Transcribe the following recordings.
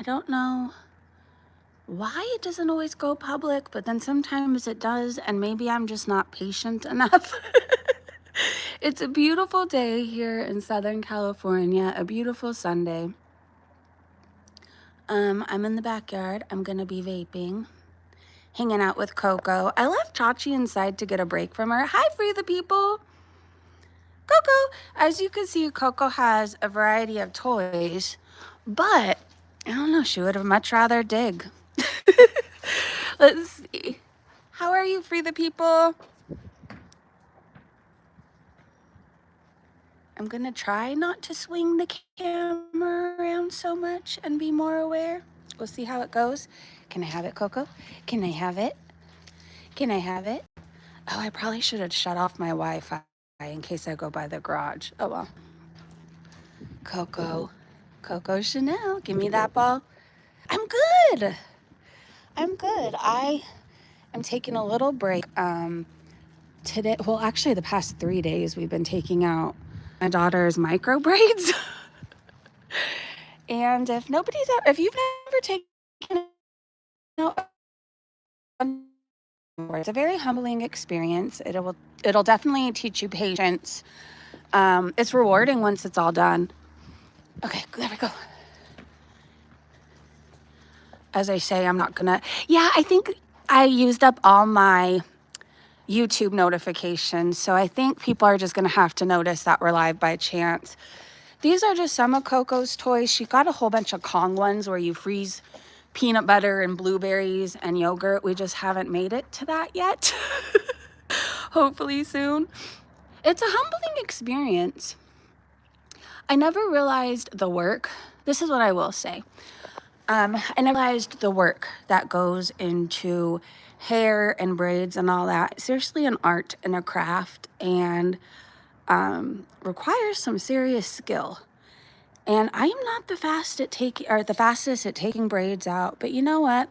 I don't know why it doesn't always go public, but then sometimes it does, and maybe I'm just not patient enough. It's a beautiful day here in Southern California, a beautiful Sunday. I'm in the backyard. I'm gonna be vaping, hanging out with Coco. I left Chachi inside to get a break from her. Hi, Free the People. Coco, as you can see, Coco has a variety of toys, but I don't know, she would have much rather dig. Let's see. How are you, Free the People? I'm gonna try not to swing the camera around so much and be more aware. We'll see how it goes. Can I have it, Coco? Can I have it? Can I have it? Oh, I probably should have shut off my Wi-Fi in case I go by the garage. Oh well. Coco. Coco Chanel, give me that ball. I'm good. I'm good. I am taking a little break. Today, well, actually the past 3 days we've been taking out my daughter's micro braids. And if you've never taken out, it's a very humbling experience. It'll definitely teach you patience. It's rewarding once it's all done. Okay, there we go. As I say, I'm not gonna, yeah, I think I used up all my YouTube notifications. So I think people are just gonna have to notice that we're live by chance. These are just some of Coco's toys. She got a whole bunch of Kong ones where you freeze peanut butter and blueberries and yogurt. We just haven't made it to that yet. Hopefully soon. It's a humbling experience. I never realized the work. This is what I will say. I never realized the work that goes into hair and braids and all that. Seriously, an art and a craft, and requires some serious skill. And I am not the fastest at taking braids out, but you know what?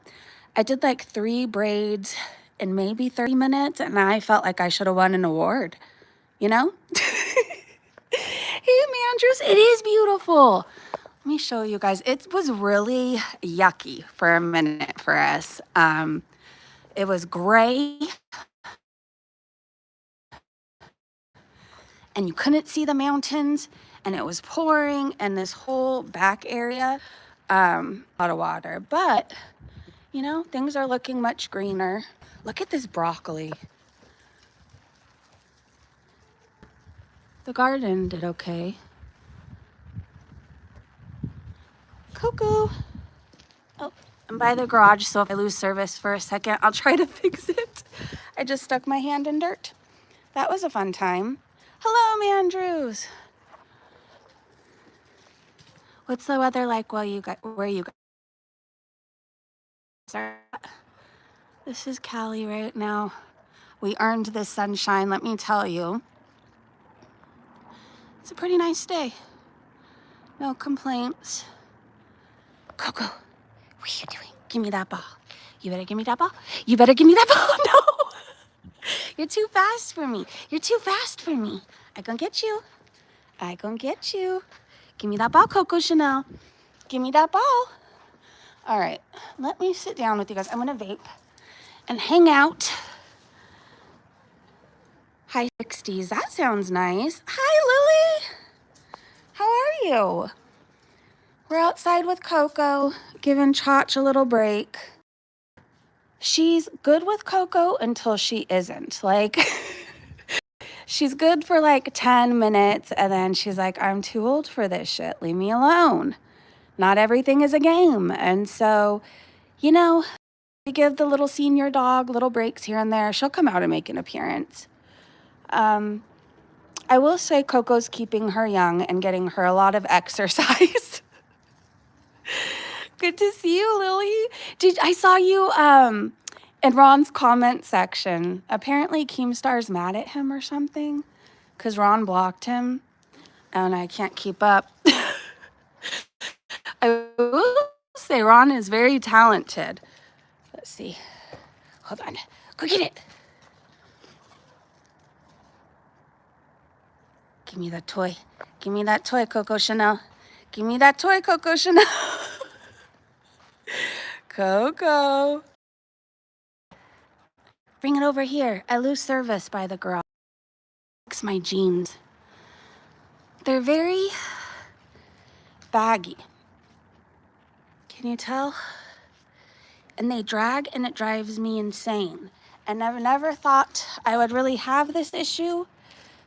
I did like 3 braids in maybe 30 minutes, and I felt like I should have won an award, you know? Hey, Mandrews, it is beautiful. Let me show you guys. It was really yucky for a minute for us. It was gray, and you couldn't see the mountains, and it was pouring, and this whole back area, a lot of water. But, you know, things are looking much greener. Look at this broccoli. The garden did okay. Coco. Oh, I'm by the garage, so if I lose service for a second, I'll try to fix it. I just stuck my hand in dirt. That was a fun time. Hello, Mandrews. What's the weather like where you guys are? This is Cali right now. We earned this sunshine, let me tell you. It's a pretty nice day. No complaints. Coco, what are you doing? Give me that ball. You better give me that ball. You better give me that ball. No. You're too fast for me. You're too fast for me. I gonna get you. I gonna get you. Give me that ball, Coco Chanel. Give me that ball. All right, let me sit down with you guys. I'm gonna vape and hang out. High 60s, that sounds nice. Hi, Lily. How are you? We're outside with Coco, giving Chach a little break. She's good with Coco until she isn't. Like, she's good for like 10 minutes, and then she's like, I'm too old for this shit. Leave me alone. Not everything is a game. And so, you know, we give the little senior dog little breaks here and there. She'll come out and make an appearance. I will say Coco's keeping her young and getting her a lot of exercise. Good to see you, Lily. I saw you in Ron's comment section. Apparently Keemstar's mad at him or something because Ron blocked him and I can't keep up. I will say Ron is very talented. Let's see. Hold on. Go get it. Give me that toy. Give me that toy, Coco Chanel. Give me that toy, Coco Chanel. Coco. Bring it over here. I lose service by the girl. It's my jeans. They're very baggy. Can you tell? And they drag and it drives me insane. And I've never thought I would really have this issue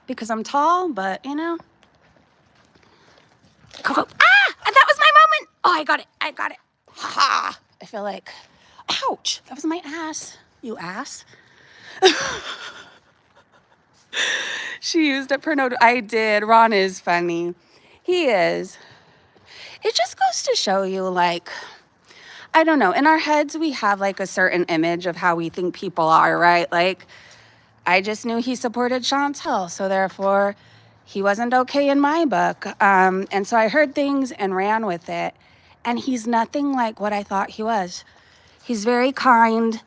because I'm tall, but you know. Coco. Ah! That was my moment! Oh, I got it. I got it. Ha ha! I feel like, ouch, that was my ass. You ass. She used up her note. I did. Ron is funny. He is. It just goes to show you, like, I don't know. In our heads, we have like a certain image of how we think people are, right? Like, I just knew he supported Chantel, so therefore he wasn't okay in my book. And so I heard things and ran with it. And he's nothing like what I thought he was. He's very kind.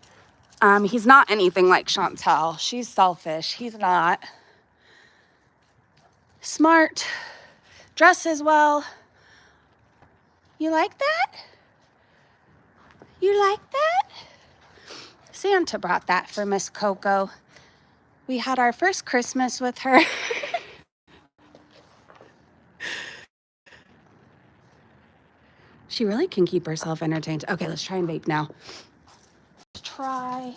He's not anything like Chantel. She's selfish. He's not. Smart. Dresses well. You like that? You like that? Santa brought that for Miss Coco. We had our first Christmas with her. She really can keep herself entertained. Okay, let's try and vape now. Try.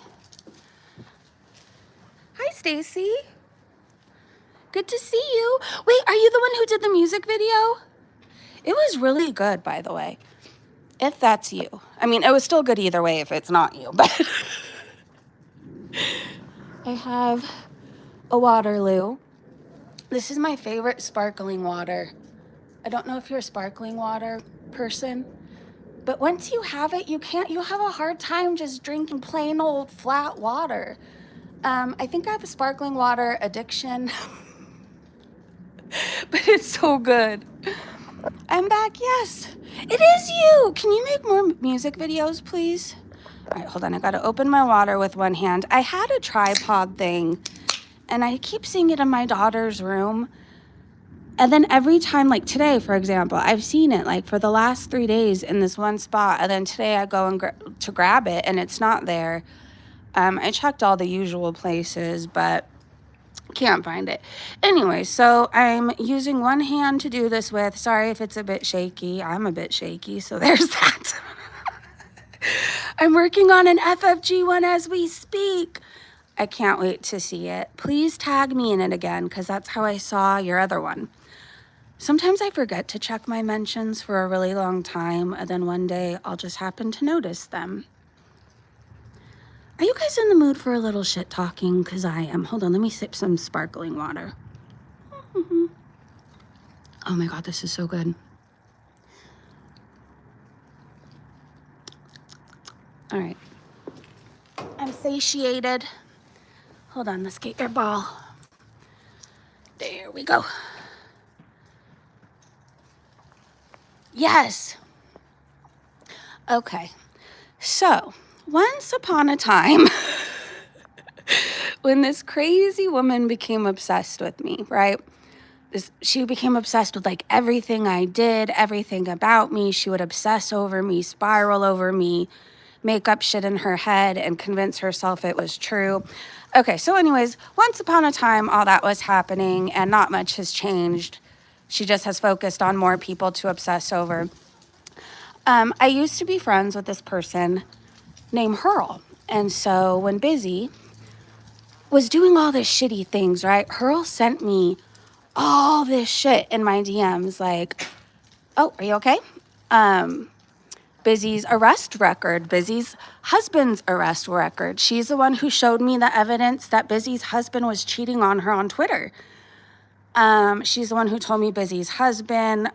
Hi, Stacy. Good to see you. Wait, are you the one who did the music video? It was really good, by the way. If that's you. I mean, it was still good either way if it's not you, but I have a Waterloo. This is my favorite sparkling water. I don't know if you're a sparkling water person, but once you have it, you have a hard time just drinking plain old flat water. I think I have a sparkling water addiction, but it's so good. I'm back, yes. It is you. Can you make more music videos, please? All right, hold on. I got to open my water with one hand. I had a tripod thing, and I keep seeing it in my daughter's room. And then every time, like today, for example, I've seen it like for the last 3 days in this one spot. And then today I go and to grab it, and it's not there. I checked all the usual places, but can't find it. Anyway, so I'm using one hand to do this with. Sorry if it's a bit shaky. I'm a bit shaky, so there's that. I'm working on an FFG one as we speak. I can't wait to see it. Please tag me in it again, because that's how I saw your other one. Sometimes I forget to check my mentions for a really long time, and then one day I'll just happen to notice them. Are you guys in the mood for a little shit talking? Because I am. Hold on, let me sip some sparkling water. Oh my God, this is so good. All right. I'm satiated. Hold on, let's get your ball. There we go. Yes. Okay. So, once upon a time, when this crazy woman became obsessed with me, right? She became obsessed with like everything I did, everything about me. She would obsess over me, spiral over me, make up shit in her head and convince herself it was true. Okay, so anyways, once upon a time, all that was happening and not much has changed. She just has focused on more people to obsess over. I used to be friends with this person named Hurl. And so when Busy was doing all this shitty things, right? Hurl sent me all this shit in my DMs like, oh, are you okay? Busy's arrest record, Busy's husband's arrest record. She's the one who showed me the evidence that Busy's husband was cheating on her on Twitter. She's the one who told me Busy's husband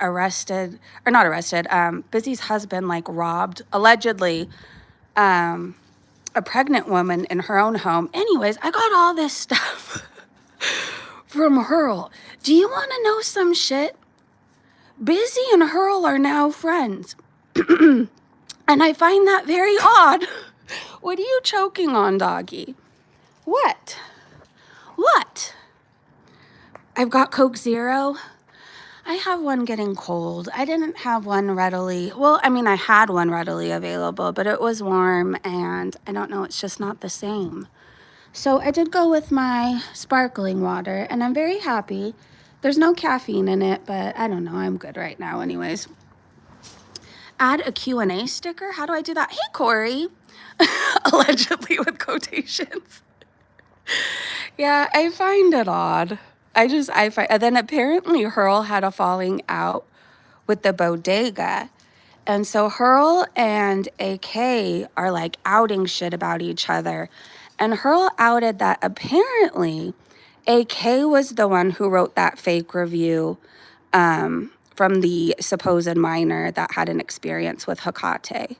Busy's husband like robbed, allegedly, a pregnant woman in her own home. Anyways, I got all this stuff from Hurl. Do you want to know some shit? Busy and Hurl are now friends. And I find that very odd. What are you choking on, doggy? What? What? I've got Coke Zero. I have one getting cold. I didn't have one readily. Well, I mean, I had one readily available, but it was warm and I don't know, it's just not the same. So I did go with my sparkling water and I'm very happy. There's no caffeine in it, but I don't know. I'm good right now anyways. Add a Q&A sticker. How do I do that? Hey, Corey. Allegedly with quotations. Yeah, I find it odd. I find, and then apparently Hurl had a falling out with the bodega. And so Hurl and AK are like outing shit about each other. And Hurl outed that apparently AK was the one who wrote that fake review from the supposed minor that had an experience with Hecate.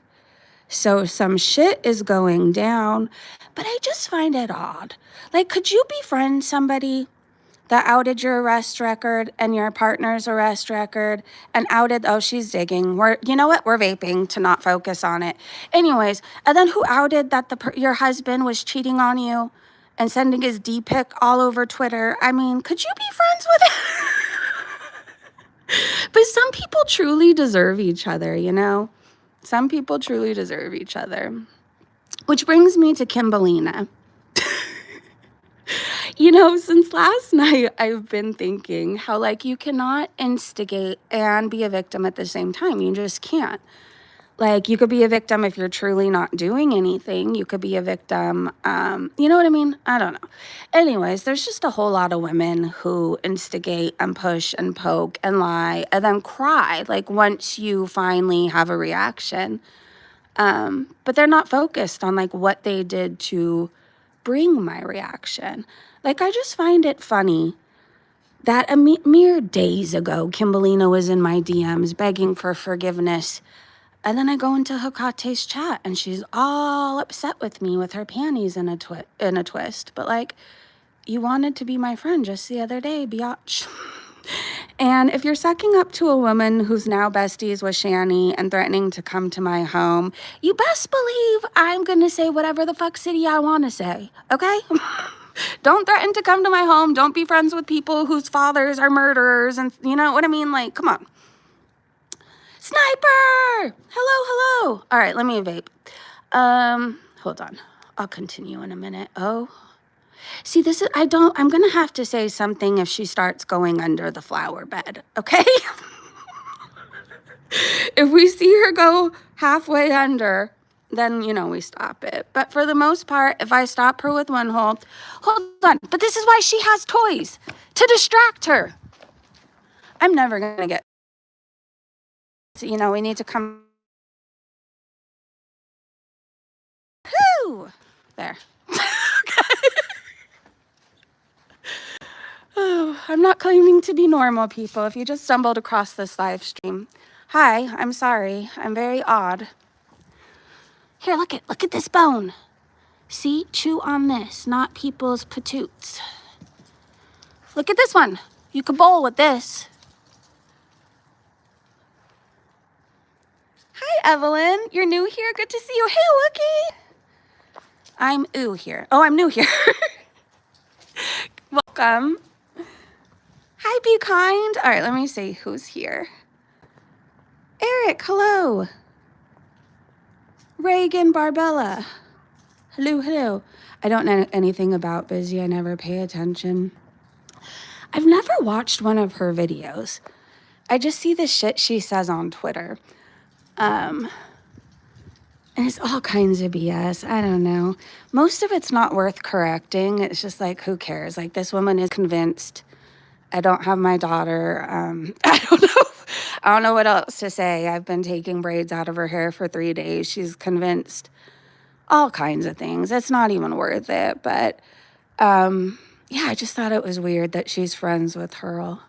So some shit is going down, but I just find it odd. Like, could you befriend somebody that outed your arrest record and your partner's arrest record and outed, oh, she's digging. You know what? We're vaping to not focus on it. Anyways, and then who outed that your husband was cheating on you and sending his D-pic all over Twitter? I mean, could you be friends with it? But some people truly deserve each other, you know? Some people truly deserve each other. Which brings me to Kimbolina. You know, since last night, I've been thinking how, like, you cannot instigate and be a victim at the same time. You just can't. Like, you could be a victim if you're truly not doing anything. You could be a victim, you know what I mean? I don't know. Anyways, there's just a whole lot of women who instigate and push and poke and lie and then cry, like, once you finally have a reaction. But they're not focused on, like, what they did to bring my reaction. Like, I just find it funny that a mere days ago, Kimbolina was in my DMs begging for forgiveness. And then I go into Hecate's chat and she's all upset with me with her panties in a twist. But, like, you wanted to be my friend just the other day, biatch. And if you're sucking up to a woman who's now besties with Shani and threatening to come to my home, you best believe I'm going to say whatever the fuck city I want to say, okay? Don't threaten to come to my home. Don't be friends with people whose fathers are murderers. And you know what I mean? Like, come on. Sniper! Hello. All right, let me vape. Hold on. I'll continue in a minute. Oh. See, I'm going to have to say something if she starts going under the flower bed, okay? If we see her go halfway under, then, you know, we stop it. But for the most part, if I stop her with one hold on. But this is why she has toys, to distract her. I'm never going to get, you know, we need to come. Whoo! There. Oh, I'm not claiming to be normal, people. If you just stumbled across this live stream, hi, I'm sorry. I'm very odd. Here, look at this bone. See, chew on this, not people's patoots. Look at this one. You could bowl with this. Hi, Evelyn. You're new here? Good to see you. Hey, Wookie. I'm here. Oh, I'm new here. Welcome. Hi, be kind. All right, let me see who's here. Eric, hello. Reagan Barbella. Hello. I don't know anything about Busy. I never pay attention. I've never watched one of her videos. I just see the shit she says on Twitter. And it's all kinds of BS. I don't know. Most of it's not worth correcting. It's just like, who cares? Like, this woman is convinced I don't have my daughter. I don't know. I don't know what else to say. I've been taking braids out of her hair for 3 days. She's convinced all kinds of things. It's not even worth it. But, yeah, I just thought it was weird that she's friends with Hurl.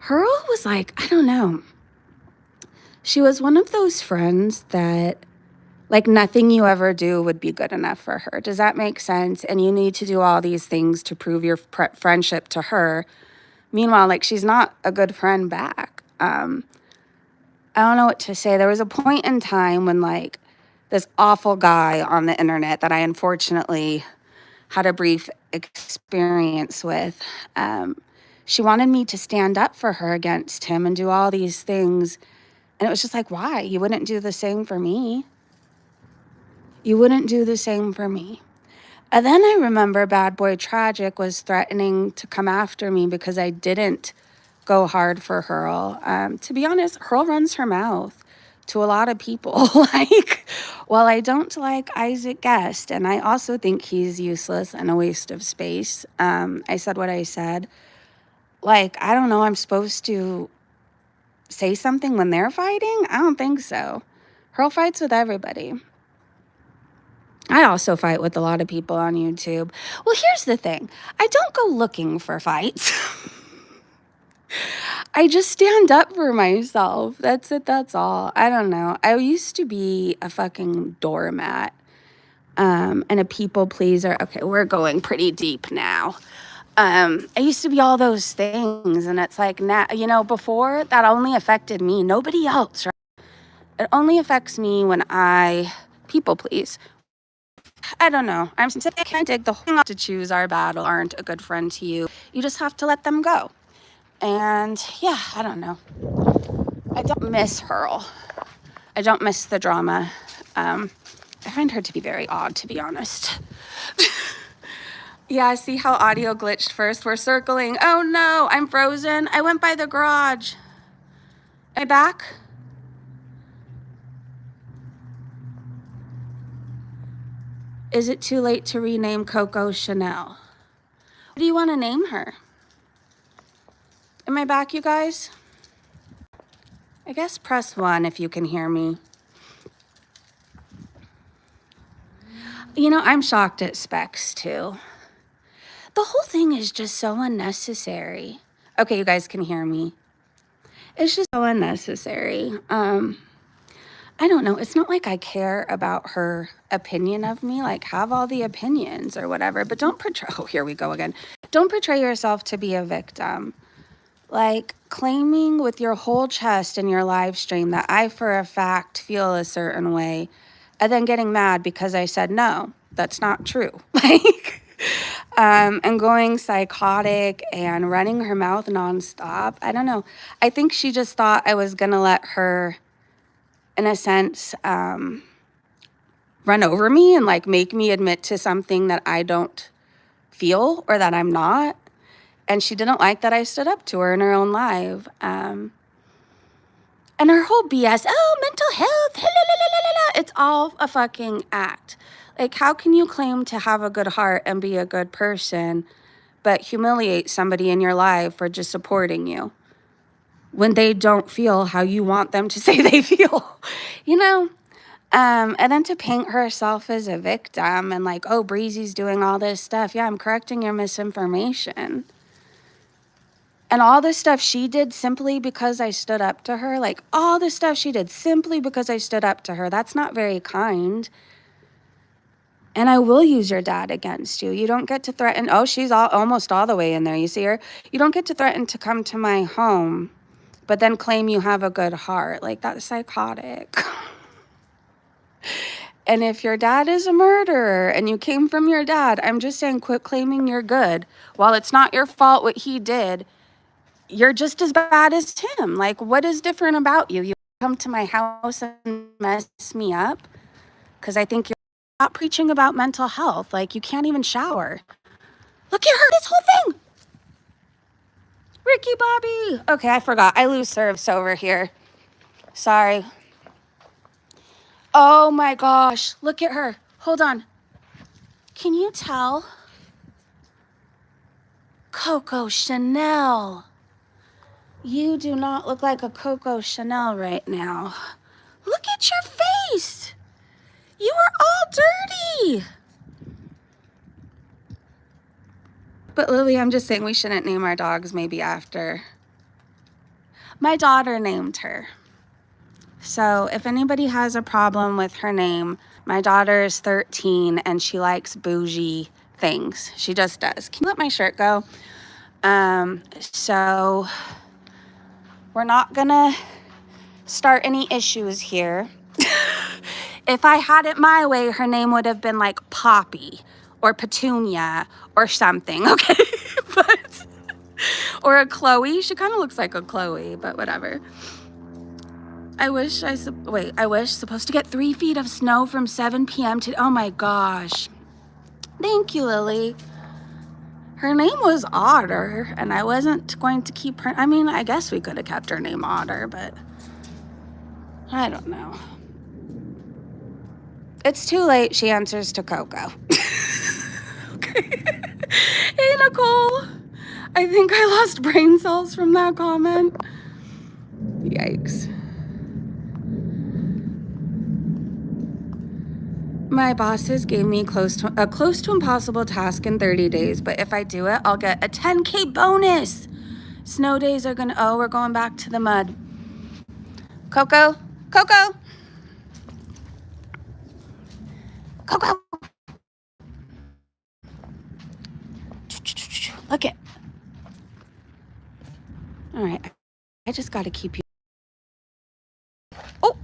Hurl was like, I don't know. She was one of those friends that, like, nothing you ever do would be good enough for her. Does that make sense? And you need to do all these things to prove your friendship to her. Meanwhile, like, she's not a good friend back. I don't know what to say. There was a point in time when, like, this awful guy on the internet that I unfortunately had a brief experience with, she wanted me to stand up for her against him and do all these things. And it was just like, why? You wouldn't do the same for me. You wouldn't do the same for me. And then I remember Bad Boy Tragic was threatening to come after me because I didn't go hard for Hurl. To be honest, Hurl runs her mouth to a lot of people. Like, well, I don't like Isaac Guest, and I also think he's useless and a waste of space. I said what I said. Like, I don't know, I'm supposed to say something when they're fighting? I don't think so. Hurl fights with everybody. I also fight with a lot of people on YouTube. Well, here's the thing. I don't go looking for fights. I just stand up for myself. That's it. That's all. I don't know. I used to be a fucking doormat and a people pleaser. Okay, we're going pretty deep now. I used to be all those things, and it's like, now, you know, before that only affected me, nobody else, right? It only affects me when I people please. I don't know. I'm sick. I can't dig the whole to choose our battle aren't a good friend to you. You just have to let them go. And yeah, I don't know. I don't miss Hurl. I don't miss the drama. I find her to be very odd, to be honest. Yeah, see how audio glitched first? We're circling. Oh no, I'm frozen. I went by the garage. Am I back? Is it too late to rename Coco Chanel? What do you want to name her? Am I back, you guys? I guess press 1 if you can hear me. You know, I'm shocked at Specs too. The whole thing is just so unnecessary. Okay, you guys can hear me. It's just so unnecessary. I don't know. It's not like I care about her opinion of me. Like, have all the opinions or whatever, but don't portray, oh, here we go again. Don't portray yourself to be a victim. Like, claiming with your whole chest in your live stream that I, for a fact, feel a certain way, and then getting mad because I said, no, that's not true. Like, and going psychotic and running her mouth nonstop. I don't know. I think she just thought I was going to let her, in a sense, run over me and like make me admit to something that I don't feel or that I'm not. And she didn't like that I stood up to her in her own live. And her whole BS, oh, mental health, it's all a fucking act. Like, how can you claim to have a good heart and be a good person, but humiliate somebody in your life for just supporting you when they don't feel how you want them to say they feel, you know? And then to paint herself as a victim and like, oh, Breezy's doing all this stuff. Yeah, I'm correcting your misinformation. And all the stuff she did simply because I stood up to her, like all the stuff she did simply because I stood up to her, that's not very kind. And I will use your dad against you. You don't get to threaten. Oh, she's almost all the way in there. You see her? You don't get to threaten to come to my home, but then claim you have a good heart. Like, that's psychotic. And if your dad is a murderer and you came from your dad, I'm just saying, quit claiming you're good. While it's not your fault what he did, you're just as bad as him. Like, what is different about you? You come to my house and mess me up because I think you're not preaching about mental health. Like, you can't even shower. Look at her, this whole thing. Ricky Bobby. Okay, I forgot. I lose service over here. Sorry. Oh my gosh. Look at her. Hold on. Can you tell? Coco Chanel. You do not look like a Coco Chanel right now. Look at your face. You are all dirty. But Lily, I'm just saying we shouldn't name our dogs maybe after. My daughter named her. So if anybody has a problem with her name, my daughter is 13 and she likes bougie things. She just does. Can you let my shirt go? So we're not gonna start any issues here. If I had it my way, her name would have been like Poppy or Petunia or something, okay? But Or a Chloe. She kind of looks like a Chloe, but whatever. I wish supposed to get 3 feet of snow from 7 p.m. to, oh my gosh. Thank you, Lily. Her name was Otter, and I wasn't going to keep her. I mean, I guess we could have kept her name Otter, but I don't know. It's too late. She answers to Coco. Okay. Hey, Nicole. I think I lost brain cells from that comment. Yikes. My bosses gave me close to impossible task in 30 days, but if I do it, I'll get a 10K bonus. Snow days are gonna, oh, we're going back to the mud. Coco, Coco. Coco. Look it. All right, I just gotta keep you. Oh,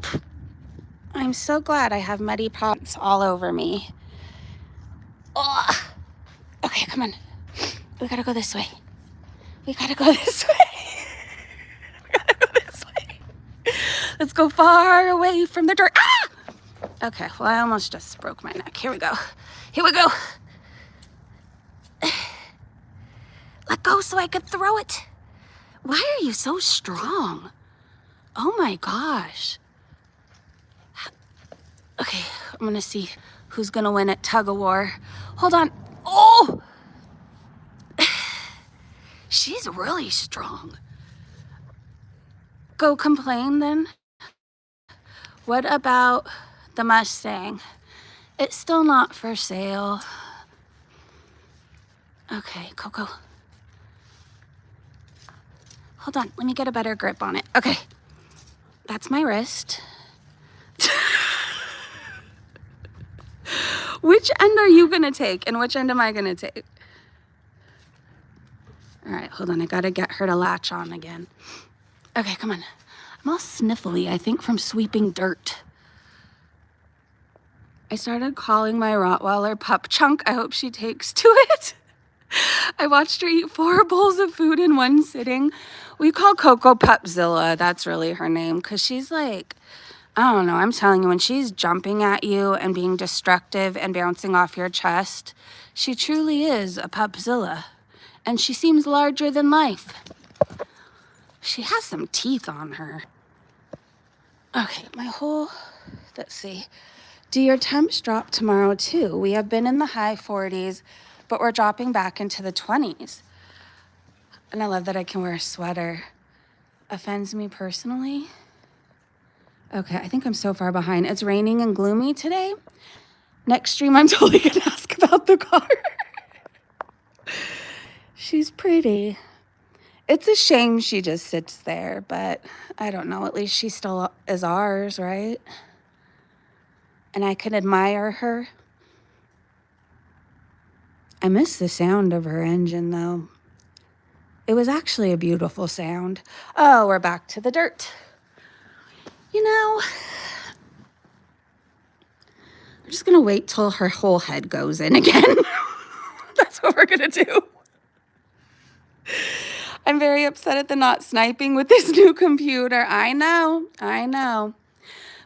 I'm so glad I have muddy pots all over me. Oh. Okay, come on. We gotta go this way. We gotta go this way. We gotta go this way. Let's go far away from the dirt. Ah! Okay, well, I almost just broke my neck. Here we go. Here we go. Let go so I could throw it. Why are you so strong? Oh my gosh. Okay, I'm gonna see who's gonna win at tug of war. Hold on. Oh! She's really strong. Go complain then. What about the Mustang? It's still not for sale. Okay, Coco. Hold on, let me get a better grip on it. Okay, that's my wrist. Which end are you gonna take and which end am I gonna take? All right, hold on, I gotta get her to latch on again. Okay, come on. I'm all sniffly, I think from sweeping dirt. I started calling my Rottweiler Pup Chunk. I hope she takes to it. I watched her eat 4 bowls of food in one sitting. We call Coco Pupzilla. That's really her name, because she's like, I don't know, I'm telling you, when she's jumping at you and being destructive and bouncing off your chest, she truly is a Pupzilla. And she seems larger than life. She has some teeth on her. Okay, let's see. Do your temps drop tomorrow too? We have been in the high 40s, but we're dropping back into the 20s. And I love that I can wear a sweater. Offends me personally. Okay, I think I'm so far behind. It's raining and gloomy today. Next stream, I'm totally gonna ask about the car. She's pretty. It's a shame she just sits there, but I don't know, at least she still is ours, right? And I can admire her. I miss the sound of her engine, though. It was actually a beautiful sound. Oh, we're back to the dirt. You know, we're just gonna wait till her whole head goes in again. That's what we're gonna do. I'm very upset at the not sniping with this new computer. I know.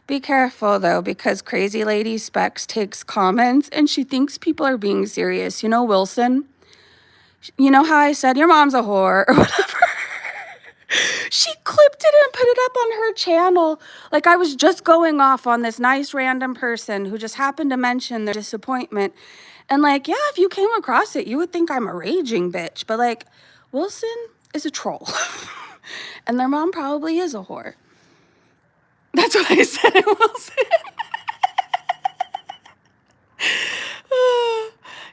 Be careful, though, because Crazy Lady Specs takes comments and she thinks people are being serious. You know, Wilson? You know how I said your mom's a whore or whatever? She clipped it and put it up on her channel. Like I was just going off on this nice random person who just happened to mention their disappointment. And like, yeah, if you came across it, you would think I'm a raging bitch. But like, Wilson is a troll. And their mom probably is a whore. That's what I said at Wilson.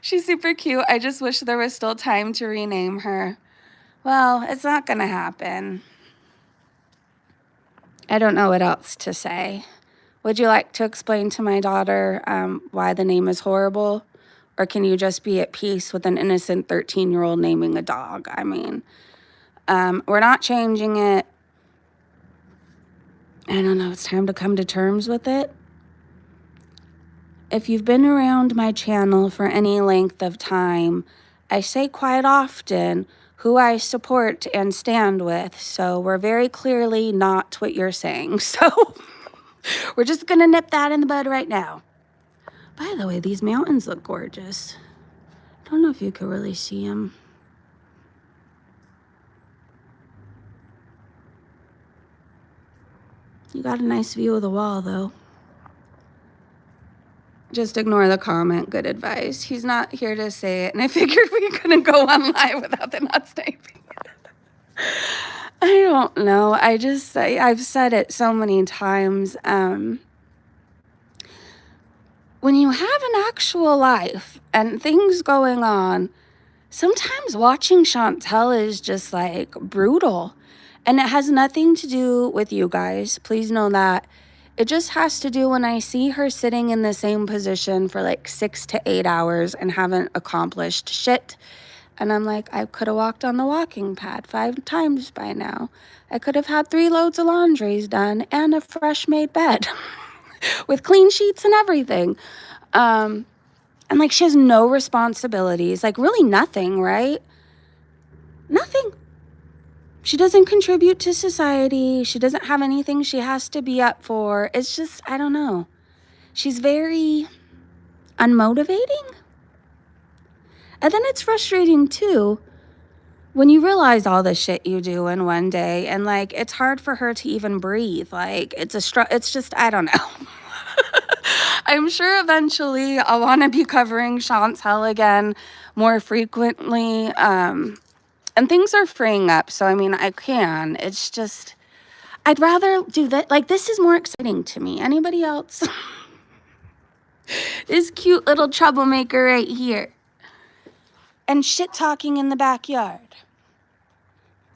She's super cute. I just wish there was still time to rename her. Well, it's not going to happen. I don't know what else to say. Would you like to explain to my daughter why the name is horrible? Or can you just be at peace with an innocent 13-year-old naming a dog? I mean, we're not changing it. I don't know. It's time to come to terms with it. If you've been around my channel for any length of time, I say quite often, who I support and stand with. So we're very clearly not what you're saying. So we're just going to nip that in the bud right now. By the way, these mountains look gorgeous. I don't know if you can really see them. You got a nice view of the wall, though. Just ignore the comment. Good advice. He's not here to say it, and I figured we couldn't go on live without the not sniping. I don't know. I've said it so many times. When you have an actual life and things going on, sometimes watching Chantel is just like brutal. And it has nothing to do with you guys. Please know that. It just has to do when I see her sitting in the same position for like 6 to 8 hours and haven't accomplished shit. And I'm like, I could have walked on the walking pad 5 times by now. I could have had 3 loads of laundries done and a fresh made bed with clean sheets and everything. And like, she has no responsibilities, like really nothing, right? Nothing. She doesn't contribute to society. She doesn't have anything she has to be up for. It's just, I don't know. She's very unmotivating. And then it's frustrating too when you realize all the shit you do in one day, and like it's hard for her to even breathe. Like it's just, I don't know. I'm sure eventually I'll want to be covering Chantel again more frequently. And things are freeing up, so I mean, I can. It's just, I'd rather do that. Like, this is more exciting to me. Anybody else? This cute little troublemaker right here. And shit talking in the backyard.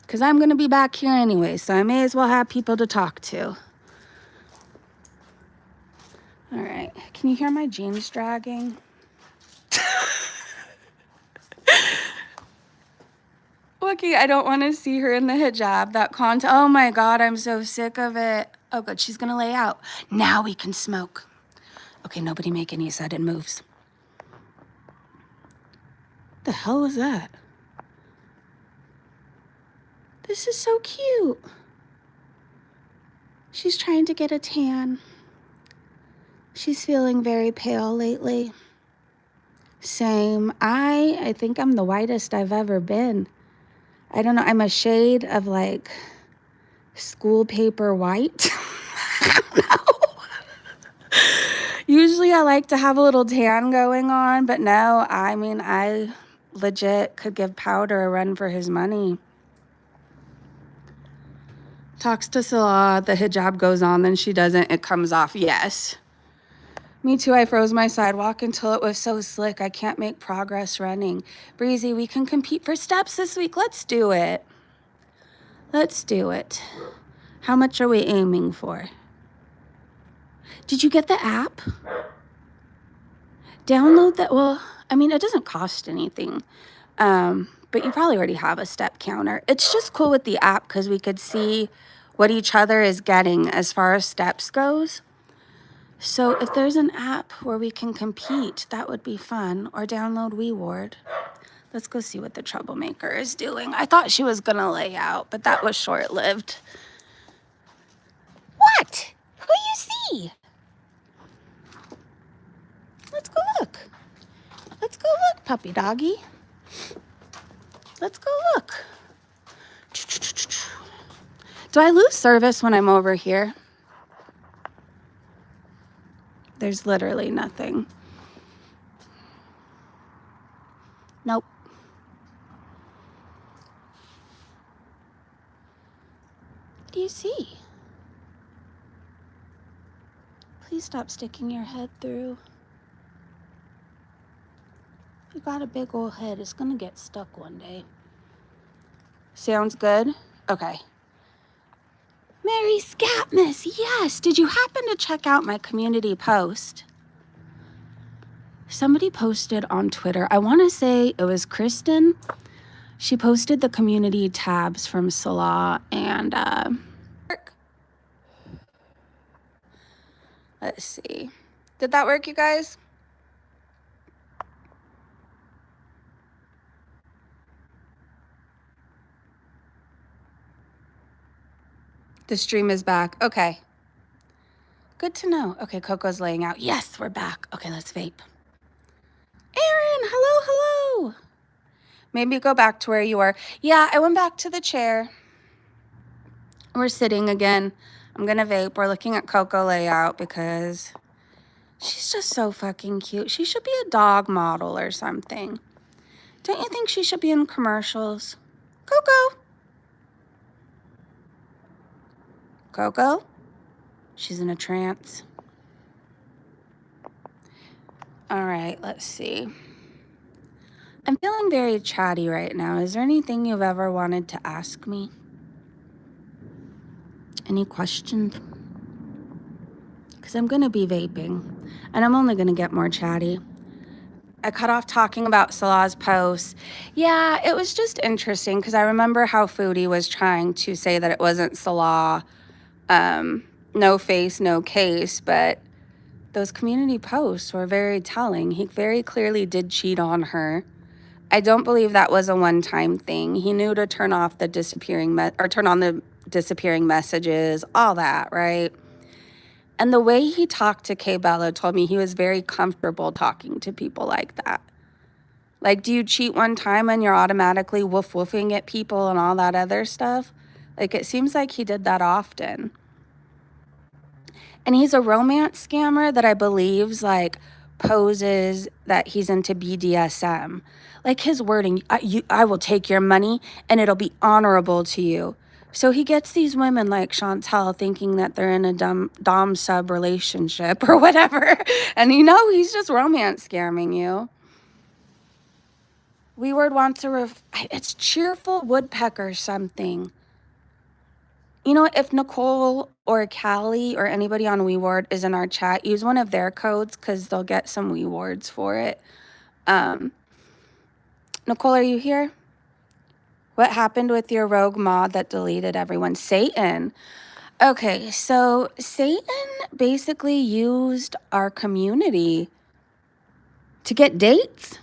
Because I'm going to be back here anyway, so I may as well have people to talk to. All right. Can you hear my jeans dragging? Lucky I don't want to see her in the hijab. That content. Oh my God, I'm so sick of it. Oh good, she's gonna lay out. Now we can smoke. Okay, nobody make any sudden moves. What the hell was that? This is so cute. She's trying to get a tan. She's feeling very pale lately. Same. I think I'm the whitest I've ever been. I don't know, I'm a shade of like school paper white. I don't know. Usually I like to have a little tan going on, but no, I mean, I legit could give Powder a run for his money. Talks to Salah, the hijab goes on, then she doesn't, it comes off. Yes. Me too, I froze my sidewalk until it was so slick I can't make progress running. Breezy, we can compete for steps this week. Let's do it. Let's do it. How much are we aiming for? Did you get the app? Download that. Well, I mean, it doesn't cost anything. But you probably already have a step counter. It's just cool with the app because we could see what each other is getting as far as steps goes. So if there's an app where we can compete, that would be fun. Or download WeWard. Let's go see what the troublemaker is doing. I thought she was gonna lay out, but that was short-lived. What? Who you see? Let's go look. Let's go look, puppy doggy. Let's go look. Do I lose service when I'm over here? There's literally nothing. Nope. What do you see? Please stop sticking your head through. You got a big old head. It's gonna get stuck one day. Sounds good? Okay. Mary Scatmas, yes. Did you happen to check out my community post? Somebody posted on Twitter. I want to say it was Kristen. She posted the community tabs from Salah and let's see. Did that work, you guys? The stream is back. Okay. Good to know. Okay, Coco's laying out. Yes, we're back. Okay, let's vape. Aaron, hello, hello. Maybe go back to where you were. Yeah, I went back to the chair. We're sitting again. I'm gonna vape. We're looking at Coco layout because she's just so fucking cute. She should be a dog model or something. Don't you think she should be in commercials? Coco? Coco? She's in a trance. All right, let's see. I'm feeling very chatty right now. Is there anything you've ever wanted to ask me? Any questions? Because I'm going to be vaping, and I'm only going to get more chatty. I cut off talking about Salah's posts. Yeah, it was just interesting because I remember how Foodie was trying to say that it wasn't Salah, no face, no case, but those community posts were very telling. He very clearly did cheat on her. I don't believe that was a one-time thing. He knew to turn off the turn on the disappearing messages, all that, right? And the way he talked to Kay Bella told me he was very comfortable talking to people like that. Like, do you cheat one time and you're automatically woof-woofing at people and all that other stuff? Like, it seems like he did that often. And he's a romance scammer that I believe's, like, poses that he's into BDSM. Like, his wording, I will take your money and it'll be honorable to you. So he gets these women like Chantel thinking that they're in a dom sub relationship or whatever. And you know, he's just romance scamming you. WeWord wants it's cheerful woodpecker something. You know, if Nicole or Callie or anybody on WeWord is in our chat, use one of their codes because they'll get some WeWords for it. Nicole, are you here? What happened with your rogue mod that deleted everyone? Satan. Okay, so Satan basically used our community to get dates.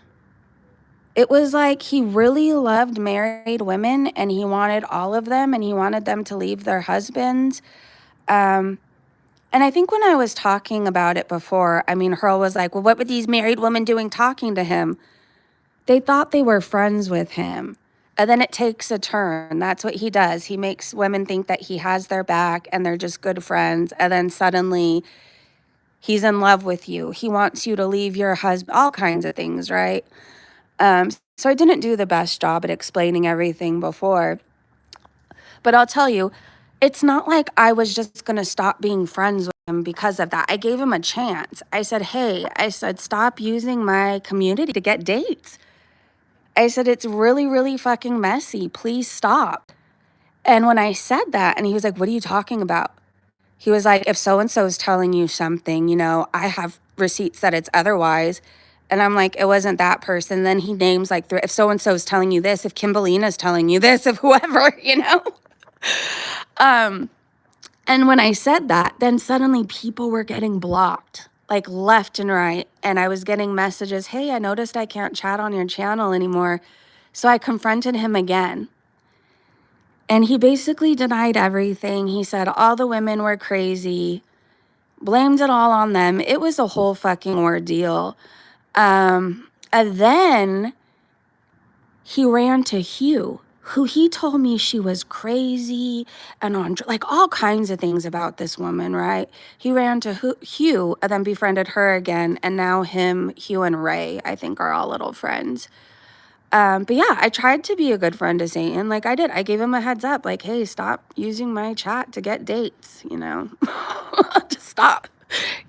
It was like he really loved married women and he wanted all of them and he wanted them to leave their husbands. And I think when I was talking about it before, I mean, Hurl was like, well, what were these married women doing talking to him? They thought they were friends with him. And then it takes a turn. That's what he does. He makes women think that he has their back and they're just good friends. And then suddenly he's in love with you. He wants you to leave your husband, all kinds of things, right? So I didn't do the best job at explaining everything before. But I'll tell you, it's not like I was just going to stop being friends with him because of that. I gave him a chance. I said, hey, stop using my community to get dates. I said, it's really, really fucking messy. Please stop. And when I said that, and he was like, what are you talking about? He was like, if so-and-so is telling you something, you know, I have receipts that it's otherwise. And I'm like, it wasn't that person. Then he names like, if so-and-so is telling you this, if Kimberlina's telling you this, if whoever, you know? And when I said that, then suddenly people were getting blocked, like left and right. And I was getting messages, hey, I noticed I can't chat on your channel anymore. So I confronted him again. And he basically denied everything. He said all the women were crazy, blamed it all on them. It was a whole fucking ordeal. And then he ran to Hugh, who he told me she was crazy and on like all kinds of things about this woman, right? He ran to Hugh and then befriended her again. And now him, Hugh and Ray, I think are all little friends. But yeah, I tried to be a good friend to Satan. Like I did. I gave him a heads up, like, hey, stop using my chat to get dates, you know? Just stop.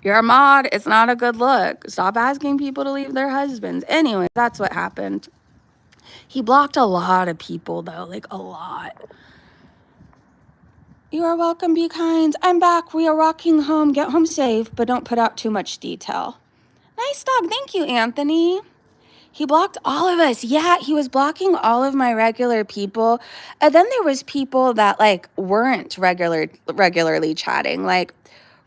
You're a mod. It's not a good look. Stop asking people to leave their husbands. Anyway, that's what happened. He blocked a lot of people, though, like a lot. You are welcome, be kind. I'm back. We are walking home. Get home safe, but don't put out too much detail. Nice dog. Thank you, Anthony. He blocked all of us. Yeah, he was blocking all of my regular people. And then there was people that like weren't regularly chatting. Like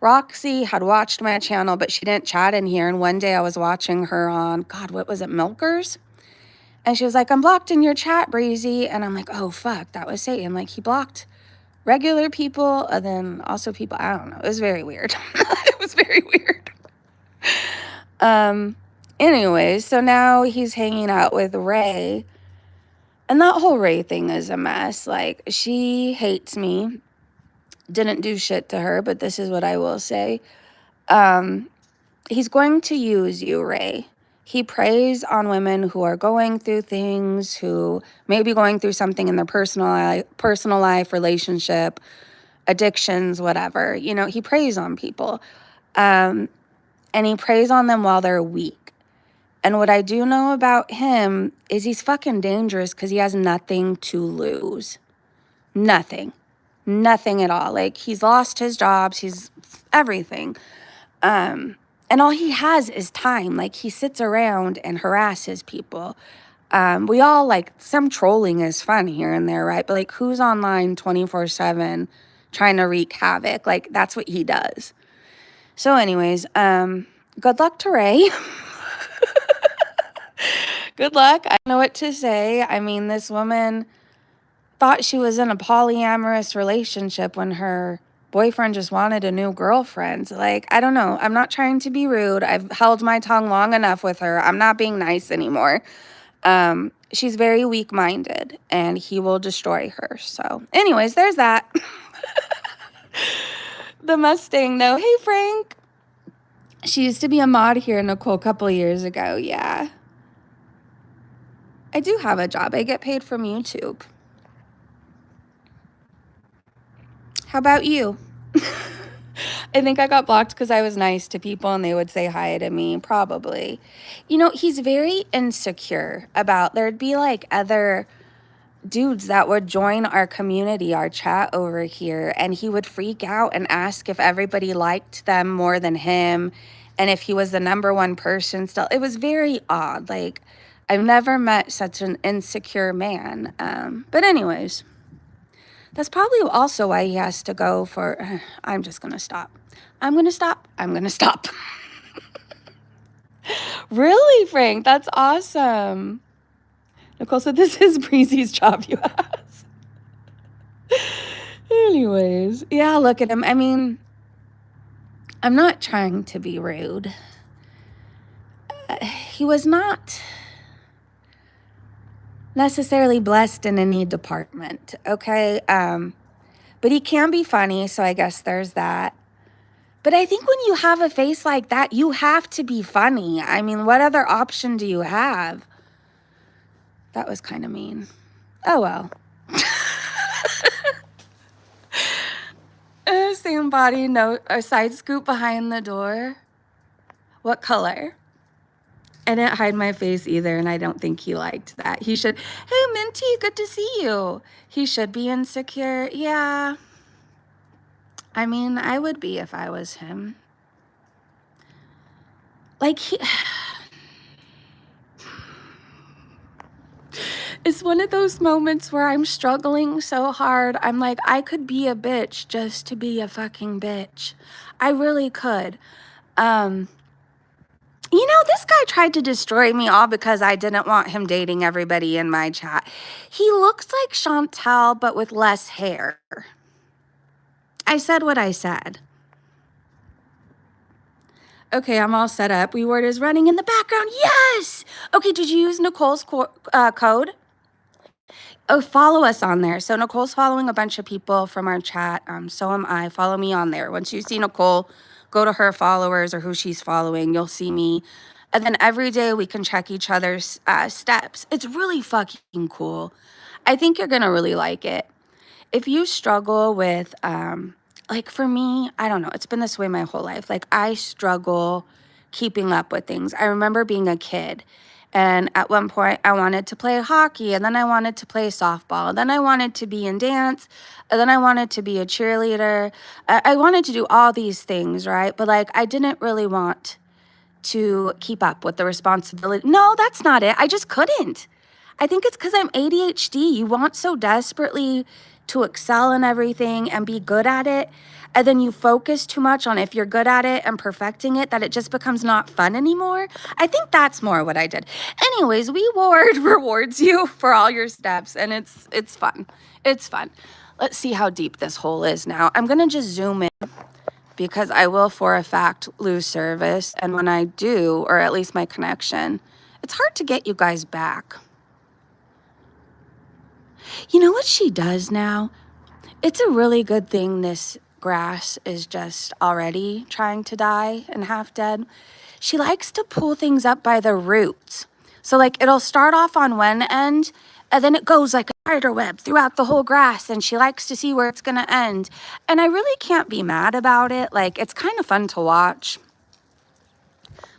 Roxy had watched my channel, but she didn't chat in here. And one day I was watching her on, God, what was it, Milkers? And she was like, I'm blocked in your chat, Breezy. And I'm like, oh, fuck, that was Satan. Like he blocked regular people and then also people, I don't know. It was very weird. It was very weird. Anyways, so now he's hanging out with Ray. And that whole Ray thing is a mess. Like, she hates me. Didn't do shit to her, but this is what I will say. He's going to use you, Ray. He preys on women who are going through things, who may be going through something in their personal life, relationship, addictions, whatever. You know, he preys on people. And he preys on them while they're weak. And what I do know about him is he's fucking dangerous because he has nothing to lose. Nothing. Nothing at all. Like, he's lost his jobs. He's everything. And all he has is time. Like, he sits around and harasses people. We all, like, some trolling is fun here and there, right? But, like, who's online 24/7 trying to wreak havoc? Like, that's what he does. So anyways, good luck to Ray. Good luck. I don't know what to say. I mean, this woman thought she was in a polyamorous relationship when her boyfriend just wanted a new girlfriend. Like, I don't know. I'm not trying to be rude. I've held my tongue long enough with her. I'm not being nice anymore. She's very weak-minded, and he will destroy her. So, anyways, there's that. The Mustang, though. Hey, Frank. She used to be a mod here, Nicole, a couple years ago. Yeah. I do have a job. I get paid from YouTube. How about you? I think I got blocked because I was nice to people and they would say hi to me, probably. You know, he's very insecure about, there'd be like other dudes that would join our community, our chat over here, and he would freak out and ask if everybody liked them more than him and if he was the number one person still. It was very odd. Like, I've never met such an insecure man. But anyways, that's probably also why he has to go for, I'm just going to stop. I'm going to stop. I'm going to stop. Really, Frank? That's awesome. Nicole said, this is Breezy's job, you asked. Anyways, yeah, look at him. I mean, I'm not trying to be rude. He was not necessarily blessed in any department, okay? But he can be funny, so I guess there's that. But I think when you have a face like that, you have to be funny. I mean, what other option do you have? That was kind of mean. Oh, well. Same body, no, a side scoop behind the door. What color? I didn't hide my face either, and I don't think he liked that. He should, hey, Minty, good to see you. He should be insecure. Yeah. I mean, I would be if I was him. Like, it's one of those moments where I'm struggling so hard. I'm like, I could be a bitch just to be a fucking bitch. I really could. You know, this guy tried to destroy me all because I didn't want him dating everybody in my chat. He looks like Chantel, but with less hair. I said what I said. Okay, I'm all set up. WeWord is running in the background. Yes! Okay, did you use Nicole's code? Oh, follow us on there. So Nicole's following a bunch of people from our chat. So am I. Follow me on there. Once you see Nicole, go to her followers or who she's following. You'll see me. And then every day we can check each other's steps. It's really fucking cool. I think you're going to really like it. If you struggle with, like for me, I don't know. It's been this way my whole life. Like I struggle keeping up with things. I remember being a kid. And at one point, I wanted to play hockey, and then I wanted to play softball, and then I wanted to be in dance, and then I wanted to be a cheerleader. I wanted to do all these things, right? But, like, I didn't really want to keep up with the responsibility. No, that's not it. I just couldn't. I think it's because I'm ADHD. You want so desperately to excel in everything and be good at it, and then you focus too much on if you're good at it and perfecting it, that it just becomes not fun anymore. I think that's more what I did. Anyways, WeWord rewards you for all your steps, and it's fun. It's fun. Let's see how deep this hole is now. I'm going to just zoom in because I will for a fact lose service. And when I do, or at least my connection, it's hard to get you guys back. You know what she does now? It's a really good thing this grass is just already trying to die and half dead. She likes to pull things up by the roots. So like it'll start off on one end and then it goes like a spider web throughout the whole grass, and she likes to see where it's gonna end. And I really can't be mad about it. Like, it's kind of fun to watch.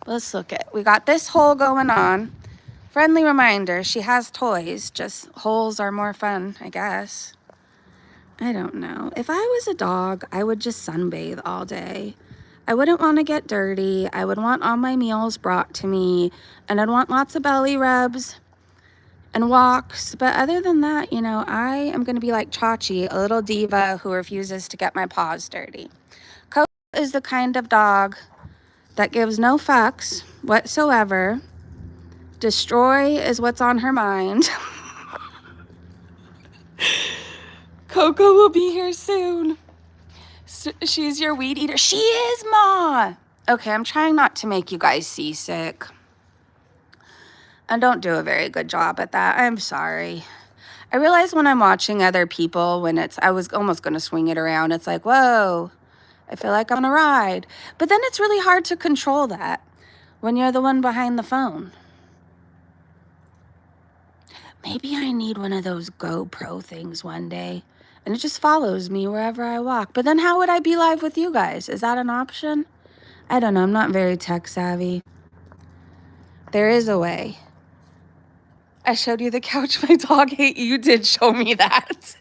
Let's look at, we got this hole going on. Friendly reminder, she has toys, just holes are more fun, I guess. I don't know. If I was a dog, I would just sunbathe all day. I wouldn't want to get dirty. I would want all my meals brought to me, and I'd want lots of belly rubs and walks. But other than that, you know, I am going to be like Chachi, a little diva who refuses to get my paws dirty. Coco is the kind of dog that gives no fucks whatsoever. Destroy is what's on her mind. Coco will be here soon. She's your weed eater. She is, Ma. Okay, I'm trying not to make you guys seasick. I don't do a very good job at that. I'm sorry. I realize when I'm watching other people, when I was almost going to swing it around. It's like, whoa, I feel like I'm on a ride. But then it's really hard to control that when you're the one behind the phone. Maybe I need one of those GoPro things one day, and it just follows me wherever I walk. But then how would I be live with you guys? Is that an option? I don't know. I'm not very tech savvy. There is a way. I showed you the couch my dog ate. You did show me that.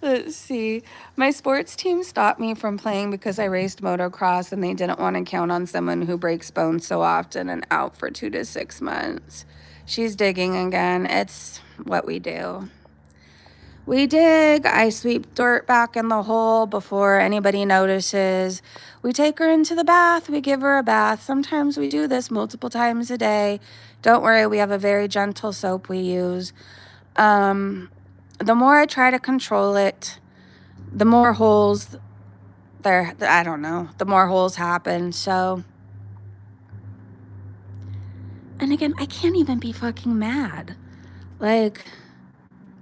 Let's see. My sports team stopped me from playing because I raced motocross, and they didn't want to count on someone who breaks bones so often and out for 2 to 6 months. She's digging again. It's what we do. We dig. I sweep dirt back in the hole before anybody notices. We take her into the bath. We give her a bath. Sometimes we do this multiple times a day. Don't worry, we have a very gentle soap we use. The more I try to control it, the more holes there, I don't know, the more holes happen. So, and again, I can't even be fucking mad. Like,